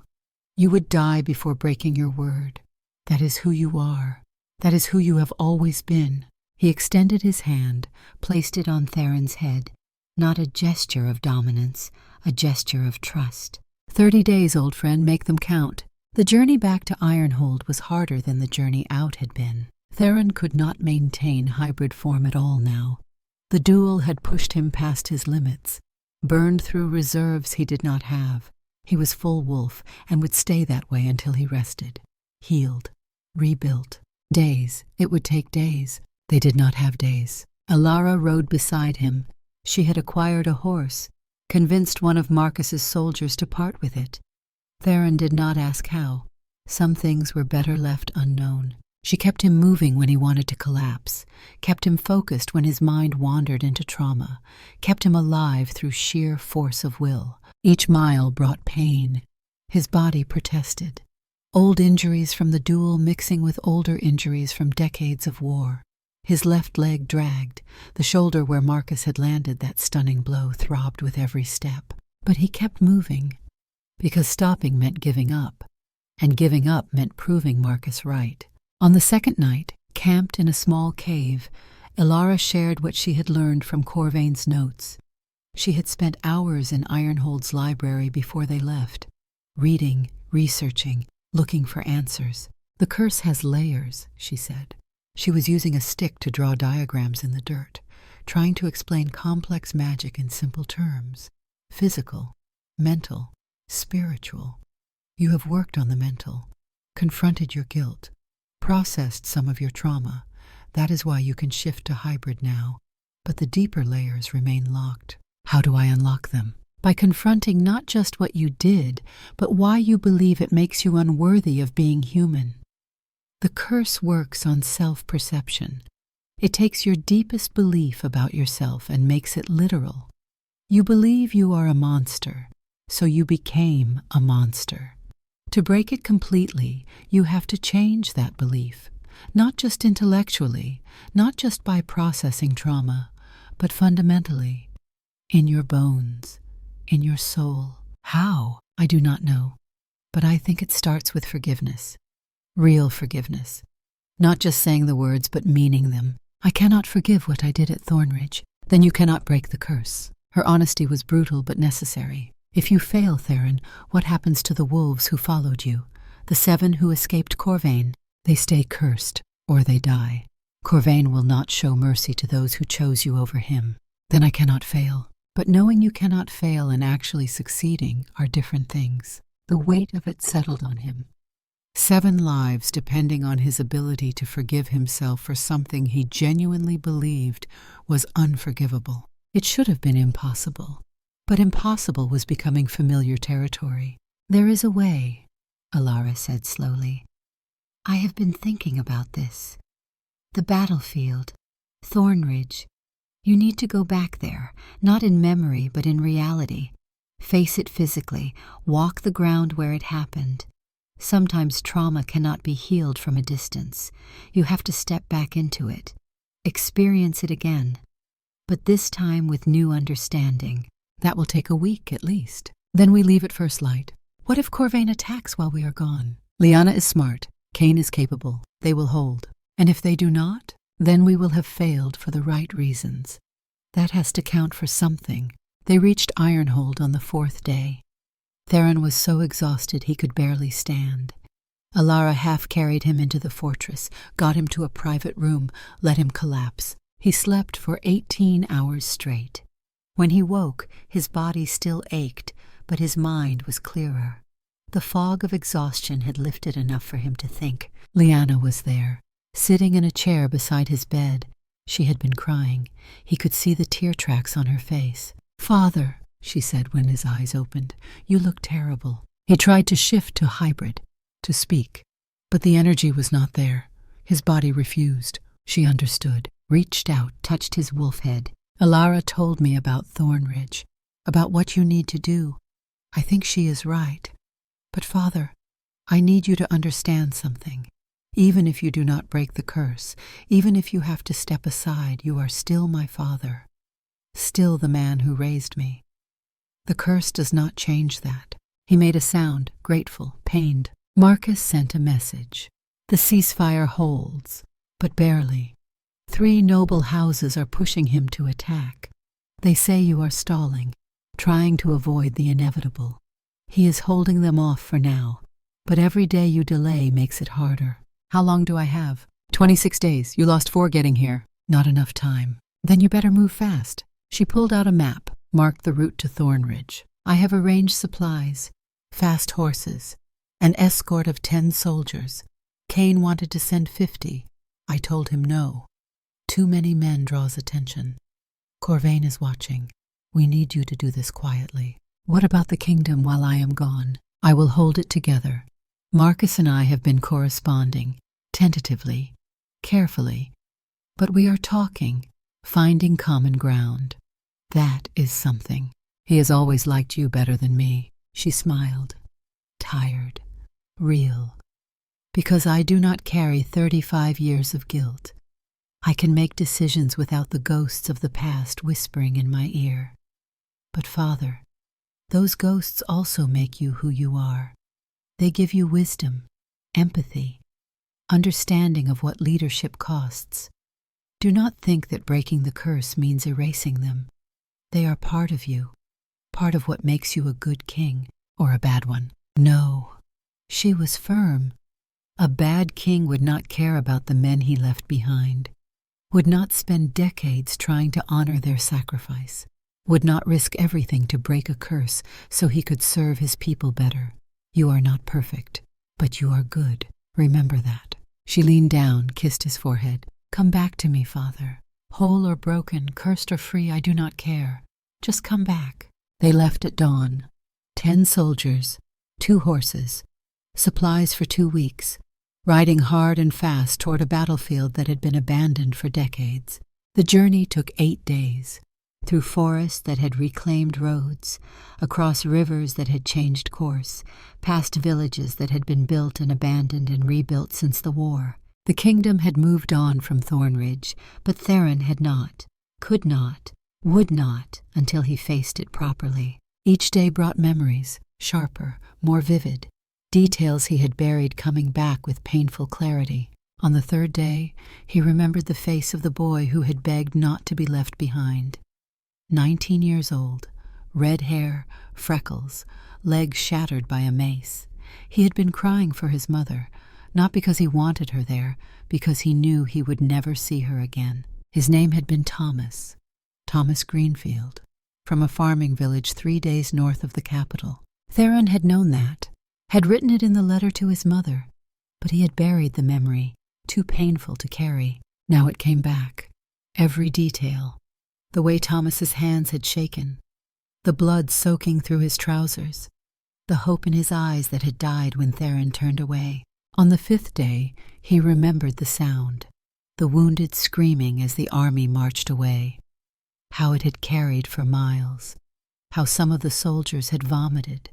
You would die before breaking your word. That is who you are. That is who you have always been. He extended his hand, placed it on Theron's head. Not a gesture of dominance, a gesture of trust. 30 days, old friend, make them count. The journey back to Ironhold was harder than the journey out had been. Theron could not maintain hybrid form at all now. The duel had pushed him past his limits, burned through reserves he did not have. He was full wolf and would stay that way until he rested, healed, rebuilt. Days. It would take days. They did not have days. Alara rode beside him. She had acquired a horse, convinced one of Marcus's soldiers to part with it. Theron did not ask how. Some things were better left unknown. She kept him moving when he wanted to collapse, kept him focused when his mind wandered into trauma, kept him alive through sheer force of will. Each mile brought pain. His body protested. Old injuries from the duel mixing with older injuries from decades of war. His left leg dragged. The shoulder where Marcus had landed that stunning blow throbbed with every step. But he kept moving, because stopping meant giving up, and giving up meant proving Marcus right. On the second night, camped in a small cave, Alara shared what she had learned from Corvain's notes. She had spent hours in Ironhold's library before they left, reading, researching, looking for answers. The curse has layers, she said. She was using a stick to draw diagrams in the dirt, trying to explain complex magic in simple terms. Physical, mental, spiritual. You have worked on the mental, confronted your guilt, processed some of your trauma. That is why you can shift to hybrid now. But the deeper layers remain locked. How do I unlock them? By confronting not just what you did, but why you believe it makes you unworthy of being human. The curse works on self-perception. It takes your deepest belief about yourself and makes it literal. You believe you are a monster, so you became a monster. To break it completely, you have to change that belief, not just intellectually, not just by processing trauma, but fundamentally, in your bones, in your soul. How? I do not know, but I think it starts with forgiveness. Real forgiveness. Not just saying the words, but meaning them. I cannot forgive what I did at Thornridge. Then you cannot break the curse. Her honesty was brutal but necessary. If you fail, Theron, what happens to the wolves who followed you? The 7 who escaped Corvain? They stay cursed, or they die. Corvain will not show mercy to those who chose you over him. Then I cannot fail. But knowing you cannot fail and actually succeeding are different things. The weight of it settled on him. 7 lives depending on his ability to forgive himself for something he genuinely believed was unforgivable. It should have been impossible. But impossible was becoming familiar territory. There is a way, Alara said slowly. I have been thinking about this. The battlefield, Thornridge. You need to go back there, not in memory but in reality. Face it physically, walk the ground where it happened. Sometimes trauma cannot be healed from a distance. You have to step back into it. Experience it again. But this time with new understanding. That will take a week at least. Then we leave at first light. What if Corvain attacks while we are gone? Lyanna is smart. Cain is capable. They will hold. And if they do not, then we will have failed for the right reasons. That has to count for something. They reached Ironhold on the 4th day. Theron was so exhausted he could barely stand. Alara half-carried him into the fortress, got him to a private room, let him collapse. He slept for 18 hours straight. When he woke, his body still ached, but his mind was clearer. The fog of exhaustion had lifted enough for him to think. Lyanna was there, sitting in a chair beside his bed. She had been crying. He could see the tear tracks on her face. "Father," she said when his eyes opened, "you look terrible." He tried to shift to hybrid, to speak, but the energy was not there. His body refused. She understood, reached out, touched his wolf head. Alara told me about Thornridge, about what you need to do. I think she is right. But Father, I need you to understand something. Even if you do not break the curse, even if you have to step aside, you are still my father, still the man who raised me. The curse does not change that. He made a sound, grateful, pained. Marcus sent a message. The ceasefire holds, but barely. 3 noble houses are pushing him to attack. They say you are stalling, trying to avoid the inevitable. He is holding them off for now, but every day you delay makes it harder. How long do I have? 26 days. You lost 4 getting here. Not enough time. Then you better move fast. She pulled out a map, marked the route to Thornridge. I have arranged supplies, fast horses, an escort of 10 soldiers. Cain wanted to send 50. I told him no. Too many men draws attention. Corvain is watching. We need you to do this quietly. What about the kingdom while I am gone? I will hold it together. Marcus and I have been corresponding, tentatively, carefully, but we are talking, finding common ground. That is something. He has always liked you better than me. She smiled. Tired. Real. Because I do not carry 35 years of guilt. I can make decisions without the ghosts of the past whispering in my ear. But Father, those ghosts also make you who you are. They give you wisdom, empathy, understanding of what leadership costs. Do not think that breaking the curse means erasing them. They are part of you, part of what makes you a good king, or a bad one. No, she was firm. A bad king would not care about the men he left behind, would not spend decades trying to honor their sacrifice, would not risk everything to break a curse so he could serve his people better. You are not perfect, but you are good. Remember that. She leaned down, kissed his forehead. Come back to me, Father. Whole or broken, cursed or free, I do not care. Just come back. They left at dawn. 10 soldiers, 2 horses, supplies for 2 weeks, riding hard and fast toward a battlefield that had been abandoned for decades. The journey took 8 days. through forests that had reclaimed roads, across rivers that had changed course, past villages that had been built and abandoned and rebuilt since the war. The kingdom had moved on from Thornridge, but Theron had not, could not, would not, until he faced it properly. Each day brought memories, sharper, more vivid, details he had buried coming back with painful clarity. On the third day, he remembered the face of the boy who had begged not to be left behind. 19 years old, red hair, freckles, legs shattered by a mace. He had been crying for his mother, not because he wanted her there, because he knew he would never see her again. His name had been Thomas Greenfield, from a farming village 3 days north of the capital. Theron had known that, had written it in the letter to his mother, but he had buried the memory, too painful to carry. Now it came back, every detail. The way Thomas's hands had shaken, the blood soaking through his trousers, the hope in his eyes that had died when Theron turned away. On the 5th day, he remembered the sound, the wounded screaming as the army marched away, how it had carried for miles, how some of the soldiers had vomited,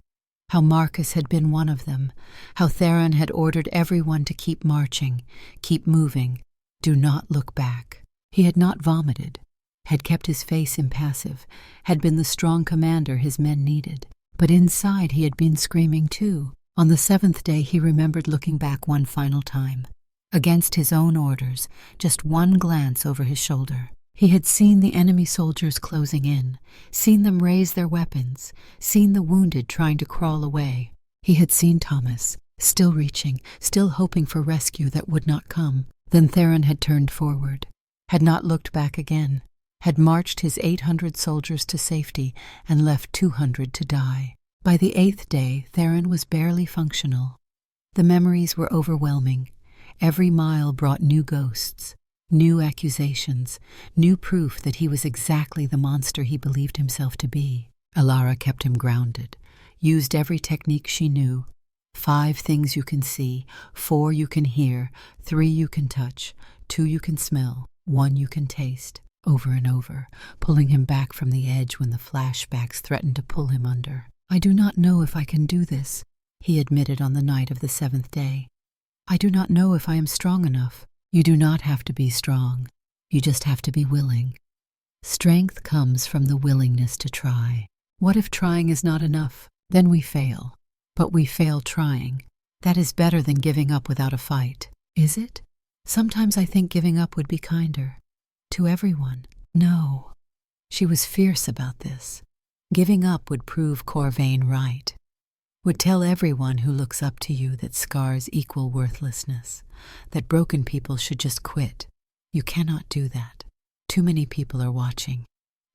how Marcus had been one of them, how Theron had ordered everyone to keep marching, keep moving, do not look back. He had not vomited, had kept his face impassive, had been the strong commander his men needed. But inside he had been screaming too. On the 7th day he remembered looking back one final time. Against his own orders, just one glance over his shoulder. He had seen the enemy soldiers closing in, seen them raise their weapons, seen the wounded trying to crawl away. He had seen Thomas, still reaching, still hoping for rescue that would not come. Then Theron had turned forward, had not looked back again, had marched his 800 soldiers to safety and left 200 to die. By the 8th day, Theron was barely functional. The memories were overwhelming. Every mile brought new ghosts, new accusations, new proof that he was exactly the monster he believed himself to be. Alara kept him grounded, used every technique she knew. 5 things you can see, 4 you can hear, 3 you can touch, 2 you can smell, 1 you can taste, over and over, pulling him back from the edge when the flashbacks threatened to pull him under. I do not know if I can do this, he admitted on the night of the 7th day. I do not know if I am strong enough. You do not have to be strong. You just have to be willing. Strength comes from the willingness to try. What if trying is not enough? Then we fail. But we fail trying. That is better than giving up without a fight. Is it? Sometimes I think giving up would be kinder. To everyone. No. She was fierce about this. Giving up would prove Corvain right. Would tell everyone who looks up to you that scars equal worthlessness, that broken people should just quit. You cannot do that. Too many people are watching,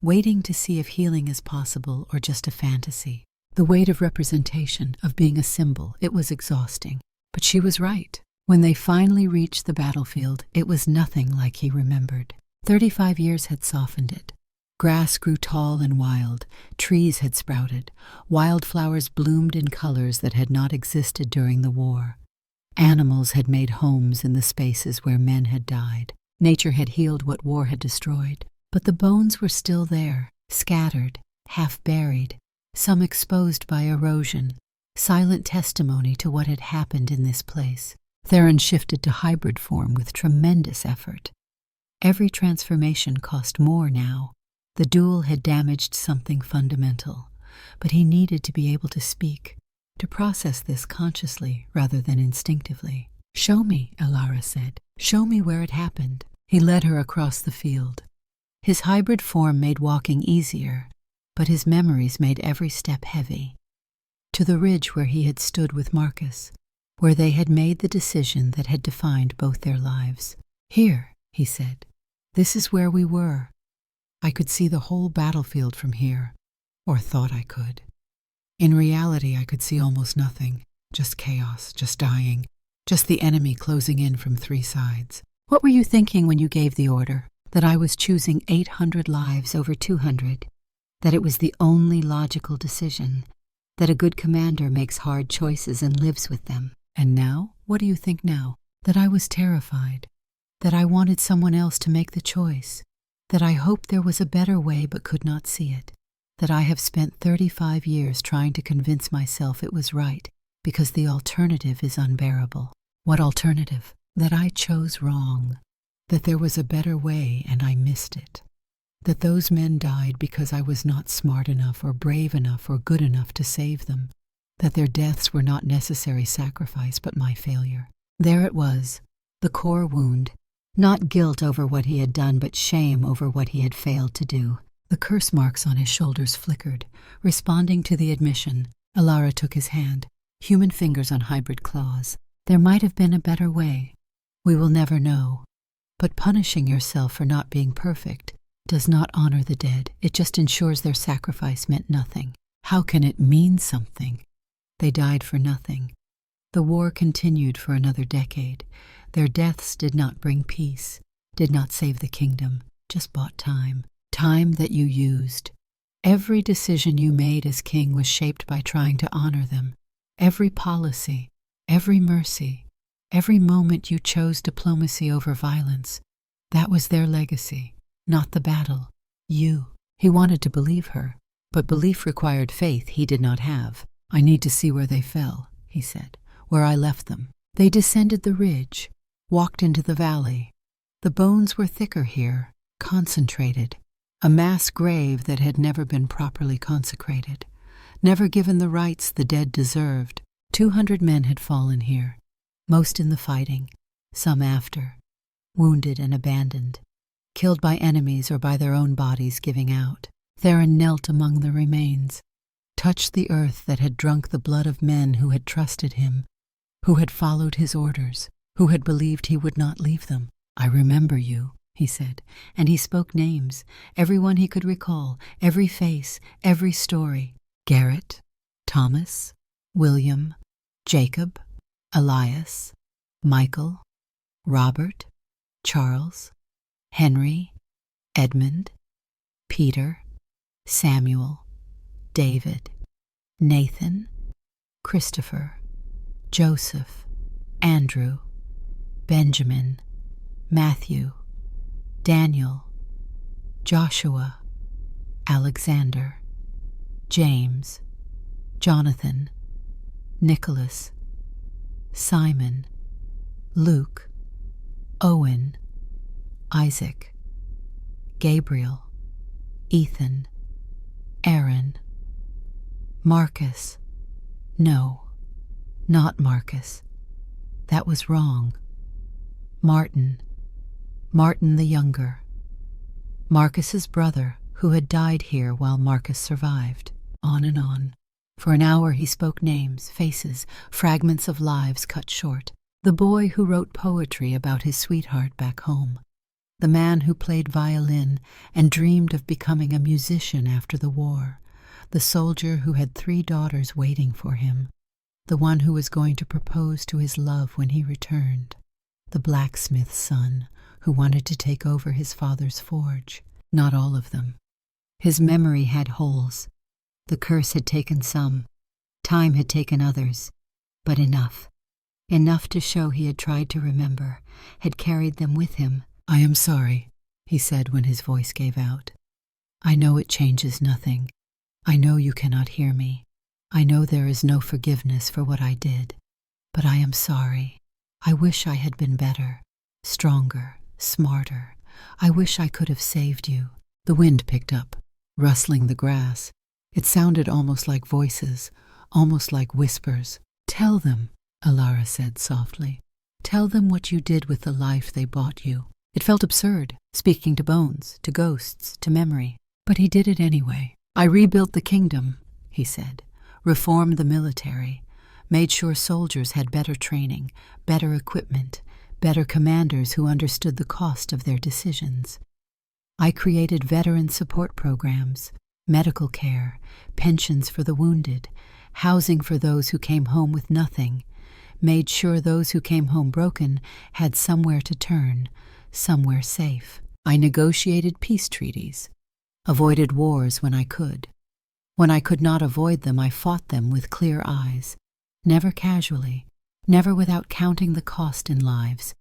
waiting to see if healing is possible or just a fantasy. The weight of representation, of being a symbol, it was exhausting. But she was right. When they finally reached the battlefield, it was nothing like he remembered. 35 years had softened it. Grass grew tall and wild, trees had sprouted, wildflowers bloomed in colors that had not existed during the war. Animals had made homes in the spaces where men had died. Nature had healed what war had destroyed, but the bones were still there, scattered, half buried, some exposed by erosion, silent testimony to what had happened in this place. Theron shifted to hybrid form with tremendous effort. Every transformation cost more now. The duel had damaged something fundamental, but he needed to be able to speak, to process this consciously rather than instinctively. "Show me," Alara said. "Show me where it happened." He led her across the field. His hybrid form made walking easier, but his memories made every step heavy. To the ridge where he had stood with Marcus, where they had made the decision that had defined both their lives. "Here," he said. "This is where we were. I could see the whole battlefield from here, or thought I could. In reality, I could see almost nothing, just chaos, just dying, just the enemy closing in from 3 sides. What were you thinking when you gave the order? That I was choosing 800 lives over 200, that it was the only logical decision, that a good commander makes hard choices and lives with them. And now? What do you think now? That I was terrified, that I wanted someone else to make the choice. that I hoped there was a better way but could not see it, that I have spent 35 years trying to convince myself it was right because the alternative is unbearable. What alternative? That I chose wrong, that there was a better way and I missed it, that those men died because I was not smart enough or brave enough or good enough to save them, that their deaths were not necessary sacrifice but my failure. There it was, the core wound, not guilt over what he had done but shame over what he had failed to do. The curse marks on his shoulders flickered, responding to the admission. Alara took his hand, human fingers on hybrid claws. There might have been a better way. We will never know. But punishing yourself for not being perfect does not honor the dead. It just ensures their sacrifice meant nothing. How can it mean something? They died for nothing. The war continued for another decade. Their deaths did not bring peace, did not save the kingdom, just bought time. Time that you used. Every decision you made as king was shaped by trying to honor them. Every policy, every mercy, every moment you chose diplomacy over violence. That was their legacy, not the battle. You. He wanted to believe her, but belief required faith he did not have. I need to see where they fell, he said, where I left them. They descended the ridge, walked into the valley. The bones were thicker here, concentrated. A mass grave that had never been properly consecrated, never given the rites the dead deserved. 200 men had fallen here, most in the fighting, some after, wounded and abandoned, killed by enemies or by their own bodies giving out. Theron knelt among the remains, touched the earth that had drunk the blood of men who had trusted him, who had followed his orders, who had believed he would not leave them. I remember you, he said, and he spoke names, everyone he could recall, every face, every story. Garrett, Thomas, William, Jacob, Elias, Michael, Robert, Charles, Henry, Edmund, Peter, Samuel, David, Nathan, Christopher, Joseph, Andrew, Benjamin, Matthew, Daniel, Joshua, Alexander, James, Jonathan, Nicholas, Simon, Luke, Owen, Isaac, Gabriel, Ethan, Aaron, Marcus. No, not Marcus. That was wrong. Martin the younger. Marcus's brother, who had died here while Marcus survived. On and on. For an hour he spoke names, faces, fragments of lives cut short. The boy who wrote poetry about his sweetheart back home. The man who played violin and dreamed of becoming a musician after the war. The soldier who had 3 daughters waiting for him. The one who was going to propose to his love when he returned. The blacksmith's son who wanted to take over his father's forge. Not all of them. His memory had holes. The curse had taken some. Time had taken others. But enough. Enough to show he had tried to remember, had carried them with him. I am sorry, he said when his voice gave out. I know it changes nothing. I know you cannot hear me. I know there is no forgiveness for what I did. But I am sorry. I wish I had been better, stronger, smarter. I wish I could have saved you. The wind picked up, rustling the grass. It sounded almost like voices, almost like whispers. Tell them, Alara said softly. Tell them what you did with the life they bought you. It felt absurd, speaking to bones, to ghosts, to memory. But he did it anyway. I rebuilt the kingdom, he said, reformed the military, made sure soldiers had better training, better equipment, better commanders who understood the cost of their decisions. I created veteran support programs, medical care, pensions for the wounded, housing for those who came home with nothing, made sure those who came home broken had somewhere to turn, somewhere safe. I negotiated peace treaties, avoided wars when I could. When I could not avoid them, I fought them with clear eyes, never casually, never without counting the cost in lives,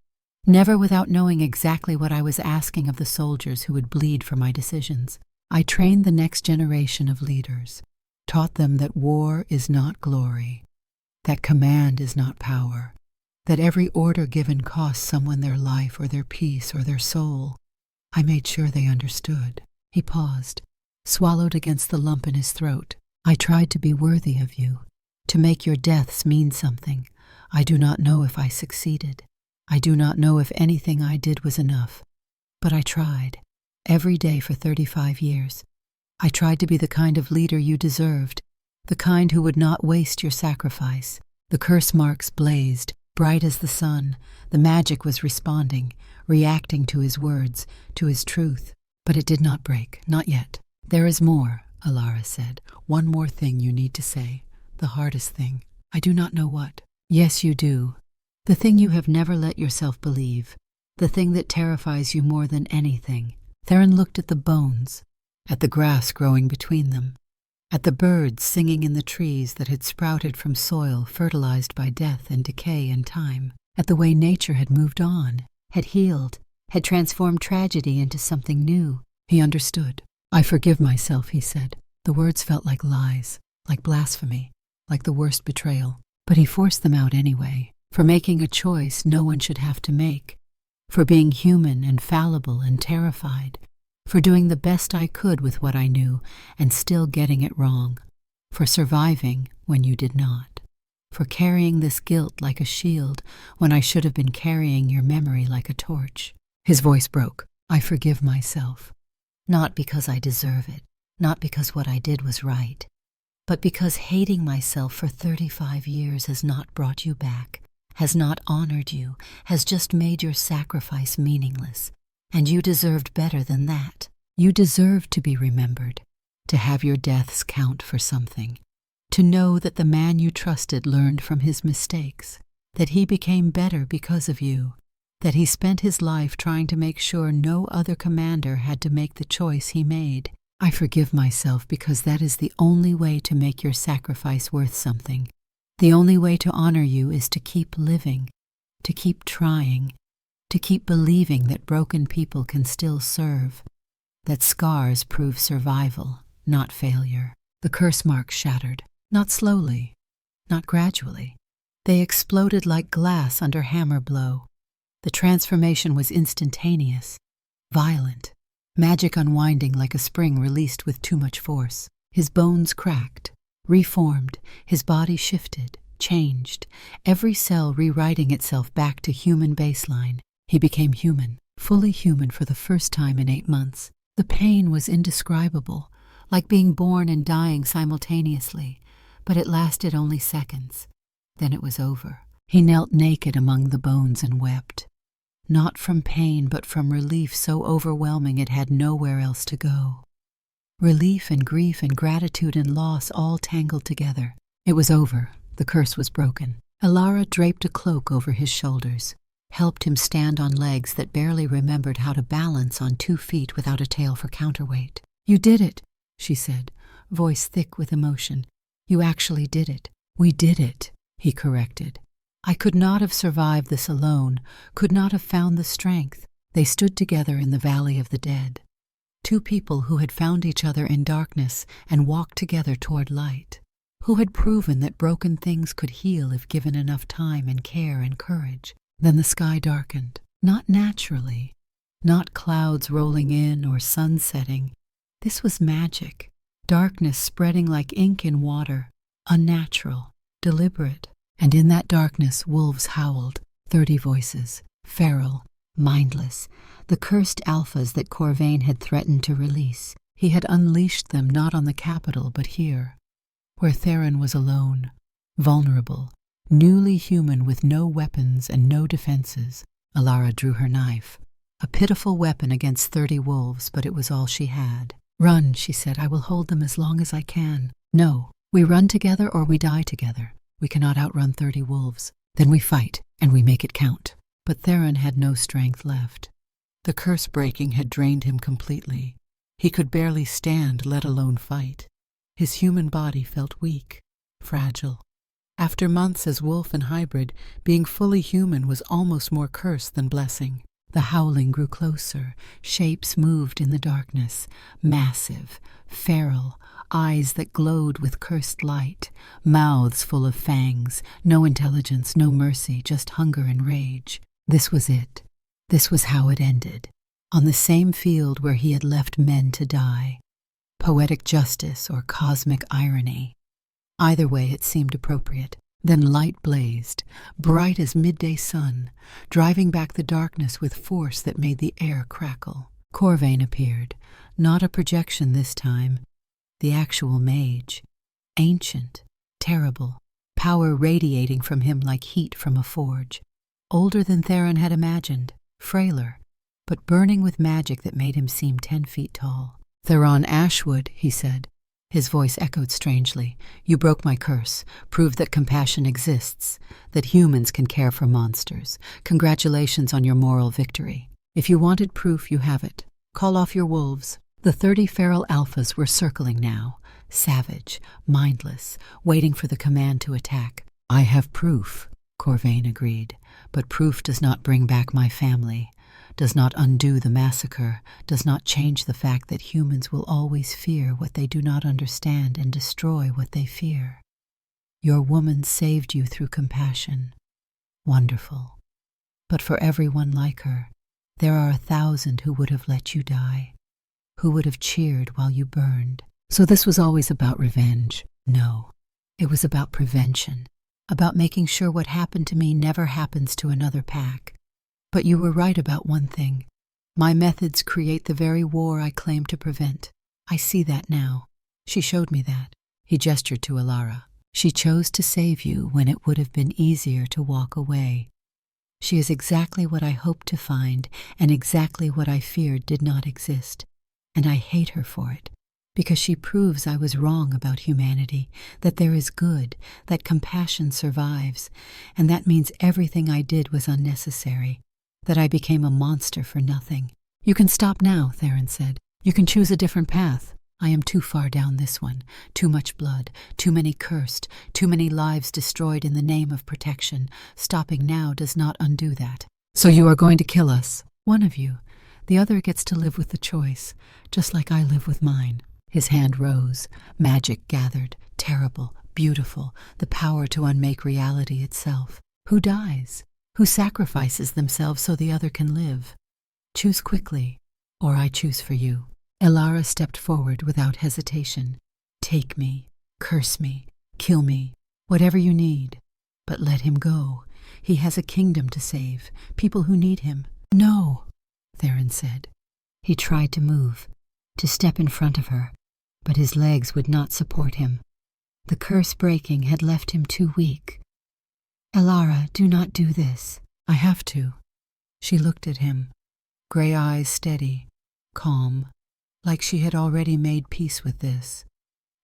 never without knowing exactly what I was asking of the soldiers who would bleed for my decisions. I trained the next generation of leaders, taught them that war is not glory, that command is not power, that every order given costs someone their life or their peace or their soul. I made sure they understood. He paused, swallowed against the lump in his throat. I tried to be worthy of you, to make your deaths mean something. I do not know if I succeeded. I do not know if anything I did was enough. But I tried, every day for 35 years. I tried to be the kind of leader you deserved, the kind who would not waste your sacrifice. The curse marks blazed, bright as the sun. The magic was responding, reacting to his words, to his truth. But it did not break, not yet. There is more, Alara said. One more thing you need to say. The hardest thing. I do not know what. Yes, you do. The thing you have never let yourself believe. The thing that terrifies you more than anything. Theron looked at the bones, at the grass growing between them, at the birds singing in the trees that had sprouted from soil fertilized by death and decay and time, at the way nature had moved on, had healed, had transformed tragedy into something new. He understood. I forgive myself, he said. The words felt like lies, like blasphemy, like the worst betrayal. But he forced them out anyway, for making a choice no one should have to make, for being human and fallible and terrified, for doing the best I could with what I knew and still getting it wrong, for surviving when you did not, for carrying this guilt like a shield when I should have been carrying your memory like a torch. His voice broke. I forgive myself, not because I deserve it, not because what I did was right, but because hating myself for 35 years has not brought you back, has not honored you, has just made your sacrifice meaningless. And you deserved better than that. You deserved to be remembered, to have your deaths count for something, to know that the man you trusted learned from his mistakes, that he became better because of you, that he spent his life trying to make sure no other commander had to make the choice he made. I forgive myself because that is the only way to make your sacrifice worth something. The only way to honor you is to keep living, to keep trying, to keep believing that broken people can still serve, that scars prove survival, not failure. The curse marks shattered, not slowly, not gradually. They exploded like glass under hammer blow. The transformation was instantaneous, violent, magic unwinding like a spring released with too much force. His bones cracked, reformed, his body shifted, changed, every cell rewriting itself back to human baseline. He became human, fully human for the first time in 8 months. The pain was indescribable, like being born and dying simultaneously, but it lasted only seconds. Then it was over. He knelt naked among the bones and wept, not from pain but from relief so overwhelming it had nowhere else to go. Relief and grief and gratitude and loss all tangled together. It was over. The curse was broken. Alara draped a cloak over his shoulders, helped him stand on legs that barely remembered how to balance on 2 feet without a tail for counterweight. You did it, she said, voice thick with emotion. You actually did it. We did it, he corrected. I could not have survived this alone, could not have found the strength. They stood together in the Valley of the Dead. 2 people who had found each other in darkness and walked together toward light, who had proven that broken things could heal if given enough time and care and courage. Then the sky darkened, not naturally, not clouds rolling in or sun setting. This was magic, darkness spreading like ink in water, unnatural, deliberate. And in that darkness wolves howled, 30 voices, feral, mindless, the cursed alphas that Corvain had threatened to release. He had unleashed them not on the capital but here, where Theron was alone, vulnerable, newly human with no weapons and no defenses. Alara drew her knife, a pitiful weapon against 30 wolves, but it was all she had. Run, she said, I will hold them as long as I can. No, we run together or we die together. We cannot outrun 30 wolves. Then we fight, and we make it count. But Theron had no strength left. The curse breaking had drained him completely. He could barely stand, let alone fight. His human body felt weak, fragile. After months as wolf and hybrid, being fully human was almost more curse than blessing. The howling grew closer, shapes moved in the darkness, massive, feral, eyes that glowed with cursed light, mouths full of fangs, no intelligence, no mercy, just hunger and rage. This was it. This was how it ended. On the same field where he had left men to die. Poetic justice or cosmic irony. Either way it seemed appropriate. Then light blazed, bright as midday sun, driving back the darkness with force that made the air crackle. Corvain appeared, not a projection this time. The actual mage. Ancient, terrible, power radiating from him like heat from a forge. Older than Theron had imagined, frailer, but burning with magic that made him seem 10 feet tall. "Theron Ashwood," he said. His voice echoed strangely. "You broke my curse, proved that compassion exists, that humans can care for monsters. Congratulations on your moral victory. If you wanted proof, you have it. Call off your wolves." The 30 feral alphas were circling now, savage, mindless, waiting for the command to attack. "I have proof," Corvain agreed, "but proof does not bring back my family, does not undo the massacre, does not change the fact that humans will always fear what they do not understand and destroy what they fear. Your woman saved you through compassion. Wonderful. But for everyone like her, there are 1,000 who would have let you die, who would have cheered while you burned." So this was always about revenge. No, it was about prevention, about making sure what happened to me never happens to another pack. But you were right about one thing. My methods create the very war I claim to prevent. I see that now. She showed me that. He gestured to Alara. She chose to save you when it would have been easier to walk away. She is exactly what I hoped to find and exactly what I feared did not exist. And I hate her for it, because she proves I was wrong about humanity, that there is good, that compassion survives, and that means everything I did was unnecessary, that I became a monster for nothing. "You can stop now," Theron said. "You can choose a different path. I am too far down this one. Too much blood, too many cursed, too many lives destroyed in the name of protection. Stopping now does not undo that." "So you are going to kill us?" "One of you. The other gets to live with the choice, just like I live with mine." His hand rose. Magic gathered, terrible, beautiful, the power to unmake reality itself. Who dies? Who sacrifices themselves so the other can live? Choose quickly, or I choose for you. Alara stepped forward without hesitation. "Take me, curse me, kill me, whatever you need. But let him go. He has a kingdom to save, people who need him." "No," Theron said. He tried to move, to step in front of her, but his legs would not support him. The curse breaking had left him too weak. "Alara, do not do this." "I have to." She looked at him, gray eyes steady, calm, like she had already made peace with this.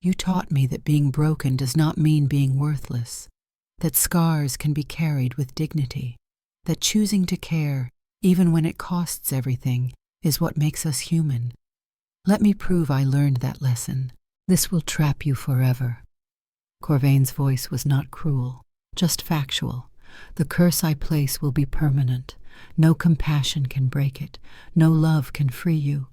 "You taught me that being broken does not mean being worthless, that scars can be carried with dignity, that choosing to care, even when it costs everything, is what makes us human. Let me prove I learned that lesson. This will trap you forever." Corvain's voice was not cruel, just factual. "The curse I place will be permanent. No compassion can break it. No love can free you.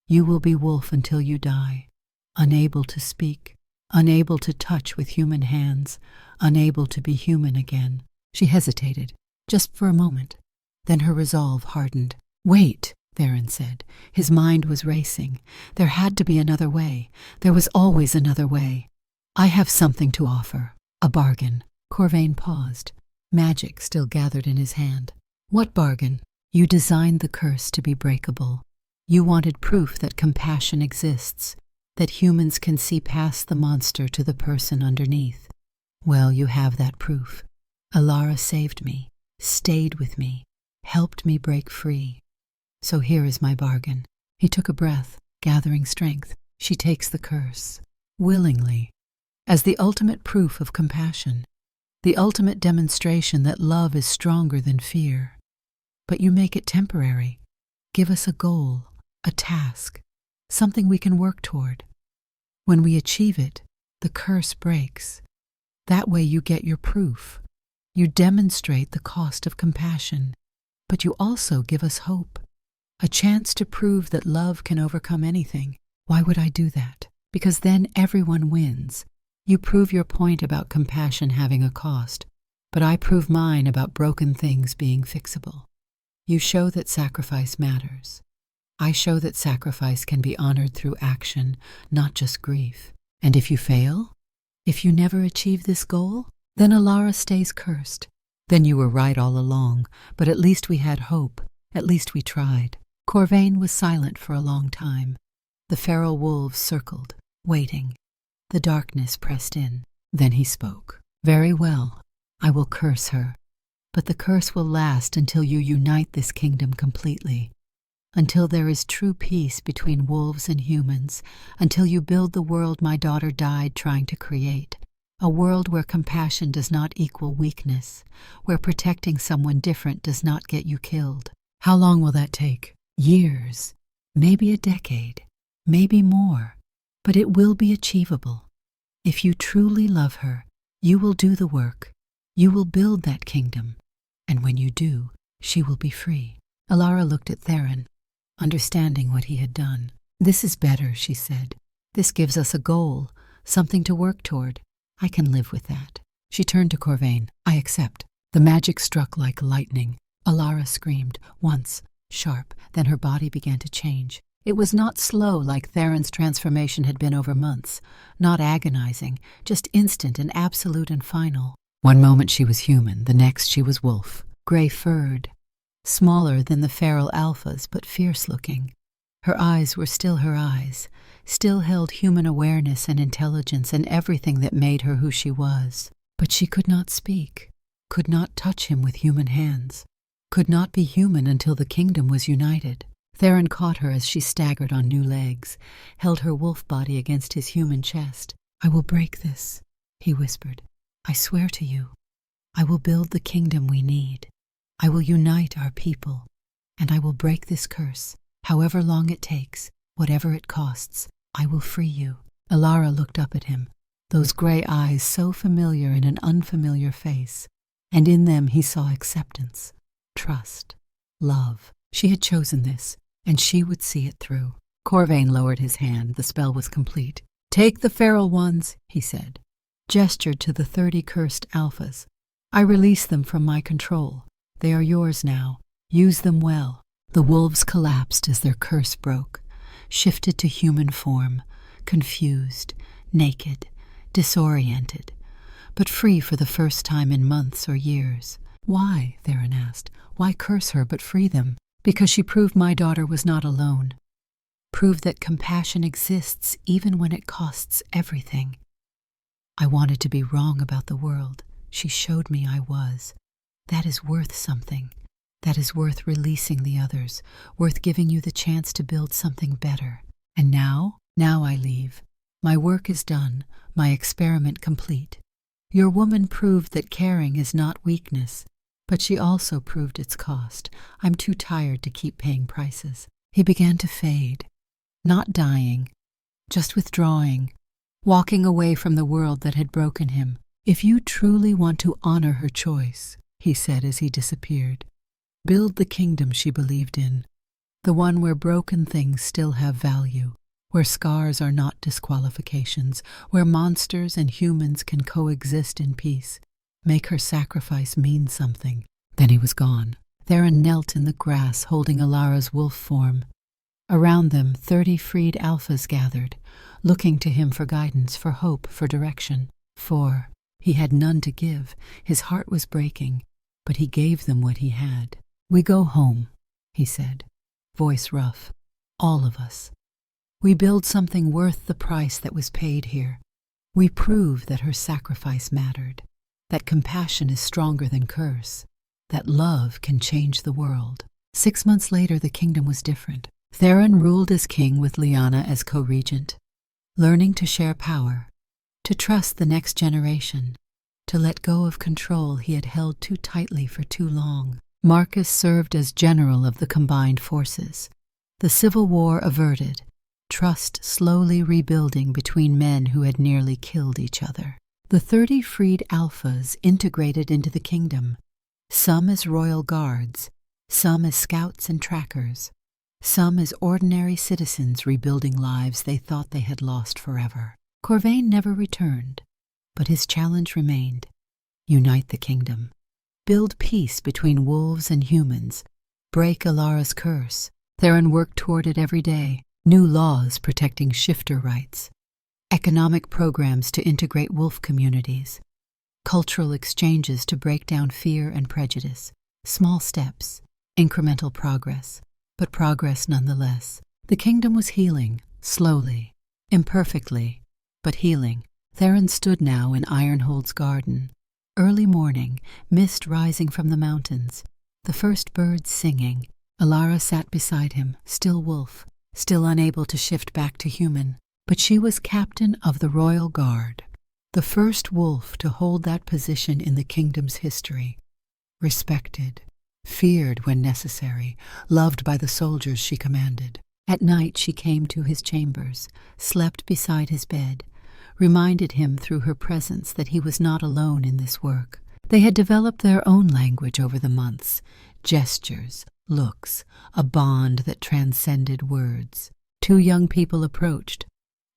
You will be wolf until you die, unable to speak, unable to touch with human hands, unable to be human again." She hesitated, just for a moment. Then her resolve hardened. "Wait," Theron said. His mind was racing. There had to be another way. There was always another way. "I have something to offer. A bargain." Corvain paused, magic still gathered in his hand. "What bargain?" "You designed the curse to be breakable. You wanted proof that compassion exists, that humans can see past the monster to the person underneath. Well, you have that proof. Alara saved me, stayed with me, helped me break free. So here is my bargain." He took a breath, gathering strength. "She takes the curse, willingly, as the ultimate proof of compassion, the ultimate demonstration that love is stronger than fear. But you make it temporary. Give us a goal, a task, something we can work toward. When we achieve it, the curse breaks. That way you get your proof. You demonstrate the cost of compassion, but you also give us hope, a chance to prove that love can overcome anything. Why would I do that? Because then everyone wins. You prove your point about compassion having a cost, but I prove mine about broken things being fixable. You show that sacrifice matters. I show that sacrifice can be honored through action, not just grief. And if you fail, if you never achieve this goal, then Alara stays cursed. Then you were right all along, but at least we had hope. At least we tried. Corvain was silent for a long time. The feral wolves circled, waiting. The darkness pressed in. Then he spoke. Very well, I will curse her. But the curse will last until you unite this kingdom completely. Until there is true peace between wolves and humans. Until you build the world my daughter died trying to create. A world where compassion does not equal weakness. Where protecting someone different does not get you killed. How long will that take? Years. Maybe a decade. Maybe more. But it will be achievable. If you truly love her, you will do the work. You will build that kingdom. And when you do, she will be free. Alara looked at Theron, understanding what he had done. This is better, she said. This gives us a goal, something to work toward. I can live with that. She turned to Corvain. I accept. The magic struck like lightning. Alara screamed, once, sharp, then her body began to change. It was not slow like Theron's transformation had been over months, not agonizing, just instant and absolute and final. One moment she was human, the next she was wolf, gray-furred, smaller than the feral alphas but fierce-looking. Her eyes were still her eyes, still held human awareness and intelligence and everything that made her who she was. But she could not speak, could not touch him with human hands, could not be human until the kingdom was united. Theron caught her as she staggered on new legs, held her wolf body against his human chest. I will break this, he whispered. I swear to you, I will build the kingdom we need. I will unite our people, and I will break this curse. However long it takes, whatever it costs, I will free you. Alara looked up at him, those gray eyes so familiar in an unfamiliar face, and in them he saw acceptance, trust, love. She had chosen this, and she would see it through. Corvain lowered his hand. The spell was complete. Take the feral ones, he said, gestured to the 30 cursed alphas. I release them from my control. They are yours now. Use them well. The wolves collapsed as their curse broke, shifted to human form, confused, naked, disoriented, but free for the first time in months or years. Why? Theron asked. Why curse her but free them? Because she proved my daughter was not alone. Proved that compassion exists even when it costs everything. I wanted to be wrong about the world. She showed me I was. That is worth something. That is worth releasing the others, worth giving you the chance to build something better. And now I leave. My work is done, my experiment complete. Your woman proved that caring is not weakness, but she also proved its cost. I'm too tired to keep paying prices. He began to fade, not dying, just withdrawing, walking away from the world that had broken him. If you truly want to honor her choice, he said as he disappeared, build the kingdom she believed in, the one where broken things still have value, where scars are not disqualifications, where monsters and humans can coexist in peace. Make her sacrifice mean something. Then he was gone. Theron knelt in the grass holding Alara's wolf form. Around them 30 freed alphas gathered, looking to him for guidance, for hope, for direction. For he had none to give. His heart was breaking, but he gave them what he had. We go home, he said, voice rough. All of us. We build something worth the price that was paid here. We prove that her sacrifice mattered, that compassion is stronger than curse, that love can change the world. 6 months later, the kingdom was different. Theron ruled as king with Lyanna as co-regent, learning to share power, to trust the next generation, to let go of control he had held too tightly for too long. Marcus served as general of the combined forces. The civil war averted, trust slowly rebuilding between men who had nearly killed each other. The 30 freed alphas integrated into the kingdom, some as royal guards, some as scouts and trackers, some as ordinary citizens rebuilding lives they thought they had lost forever. Corvain never returned, but his challenge remained. Unite the kingdom. Build peace between wolves and humans. Break Alara's curse. Theron worked toward it every day. New laws protecting shifter rights. Economic programs to integrate wolf communities. Cultural exchanges to break down fear and prejudice. Small steps, incremental progress, but progress nonetheless. The kingdom was healing, slowly, imperfectly, but healing. Theron stood now in Ironhold's garden. Early morning, mist rising from the mountains, the first birds singing. Alara sat beside him, still wolf, still unable to shift back to human. But she was captain of the royal guard, the first wolf to hold that position in the kingdom's history. Respected, feared when necessary, loved by the soldiers she commanded. At night she came to his chambers, slept beside his bed, reminded him through her presence that he was not alone in this work. They had developed their own language over the months, gestures, looks, a bond that transcended words. 2 young people approached,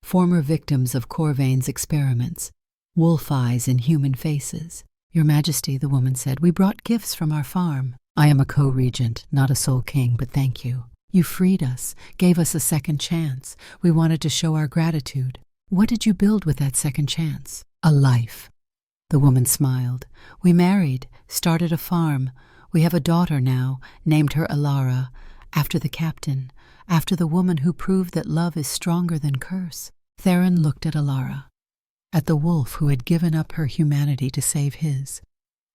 former victims of Corvain's experiments, wolf eyes in human faces. "Your Majesty," the woman said, "we brought gifts from our farm. I am a co-regent, not a sole king, but thank you. You freed us, gave us a second chance. We wanted to show our gratitude. What did you build with that second chance?" "A life." The woman smiled. "We married, started a farm. We have a daughter now, named her Alara, after the captain, after the woman who proved that love is stronger than curse." Theron looked at Alara, at the wolf who had given up her humanity to save his,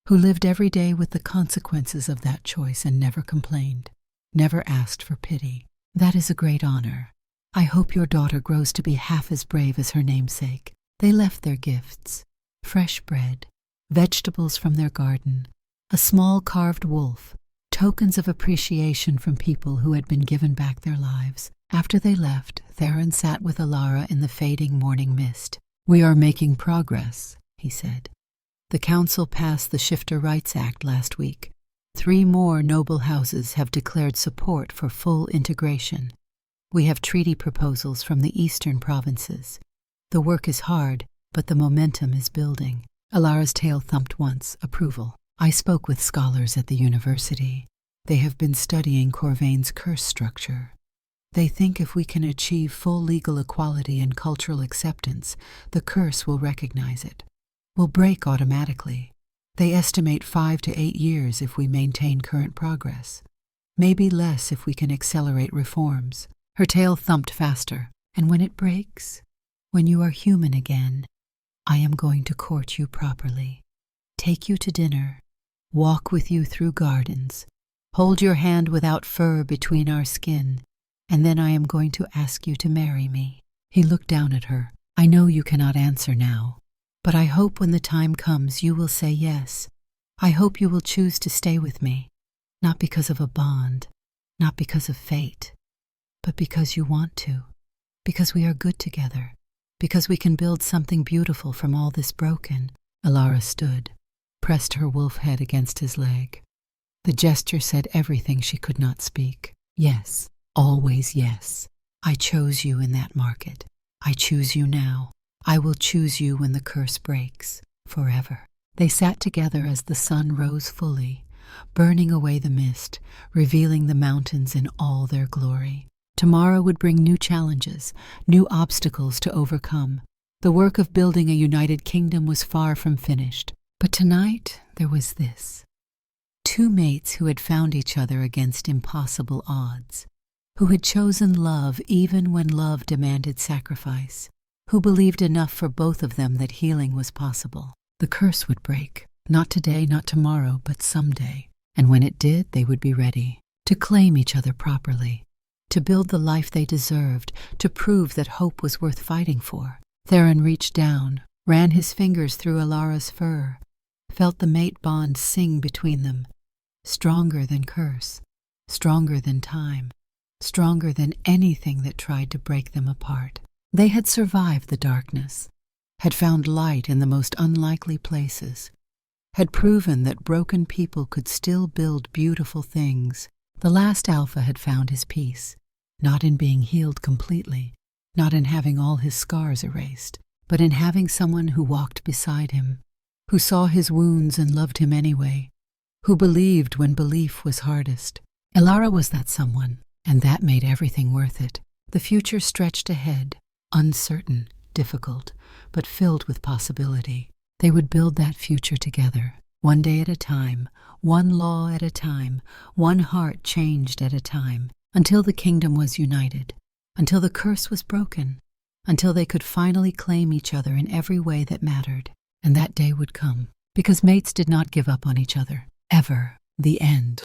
who lived every day with the consequences of that choice and never complained, never asked for pity. "That is a great honor. I hope your daughter grows to be half as brave as her namesake." They left their gifts, fresh bread, vegetables from their garden, a small carved wolf, tokens of appreciation from people who had been given back their lives. After they left, Theron sat with Alara in the fading morning mist. "We are making progress," he said. "The council passed the Shifter Rights Act last week. 3 more noble houses have declared support for full integration. We have treaty proposals from the eastern provinces. The work is hard, but the momentum is building." Alara's tail thumped once, approval. "I spoke with scholars at the university. They have been studying Corvain's curse structure. They think if we can achieve full legal equality and cultural acceptance, the curse will recognize it, will break automatically. They estimate 5 to 8 years if we maintain current progress. Maybe less if we can accelerate reforms." Her tail thumped faster. "And when it breaks, when you are human again, I am going to court you properly, take you to dinner, walk with you through gardens, hold your hand without fur between our skin, and then I am going to ask you to marry me." He looked down at her. "I know you cannot answer now, but I hope when the time comes you will say yes. I hope you will choose to stay with me, not because of a bond, not because of fate, but because you want to, because we are good together, because we can build something beautiful from all this broken." Alara stood, pressed her wolf head against his leg. The gesture said everything she could not speak. "Yes, always yes. I chose you in that market. I choose you now. I will choose you when the curse breaks, forever." They sat together as the sun rose fully, burning away the mist, revealing the mountains in all their glory. Tomorrow would bring new challenges, new obstacles to overcome. The work of building a united kingdom was far from finished. But tonight there was this. 2 mates who had found each other against impossible odds, who had chosen love even when love demanded sacrifice, who believed enough for both of them that healing was possible. The curse would break, not today, not tomorrow, but someday. And when it did, they would be ready to claim each other properly, to build the life they deserved, to prove that hope was worth fighting for. Theron reached down, ran his fingers through Alara's fur, felt the mate bond sing between them, stronger than curse, stronger than time, stronger than anything that tried to break them apart. They had survived the darkness. had found light in the most unlikely places, had proven that broken people could still build beautiful things. The last alpha had found his peace, not in being healed completely, not in having all his scars erased, but in having someone who walked beside him, who saw his wounds and loved him anyway, who believed when belief was hardest. Elara was that someone, and that made everything worth it. The future stretched ahead, uncertain, difficult, but filled with possibility. They would build that future together, one day at a time, one law at a time, one heart changed at a time, until the kingdom was united, until the curse was broken, until they could finally claim each other in every way that mattered. And that day would come, because mates did not give up on each other, ever. The end.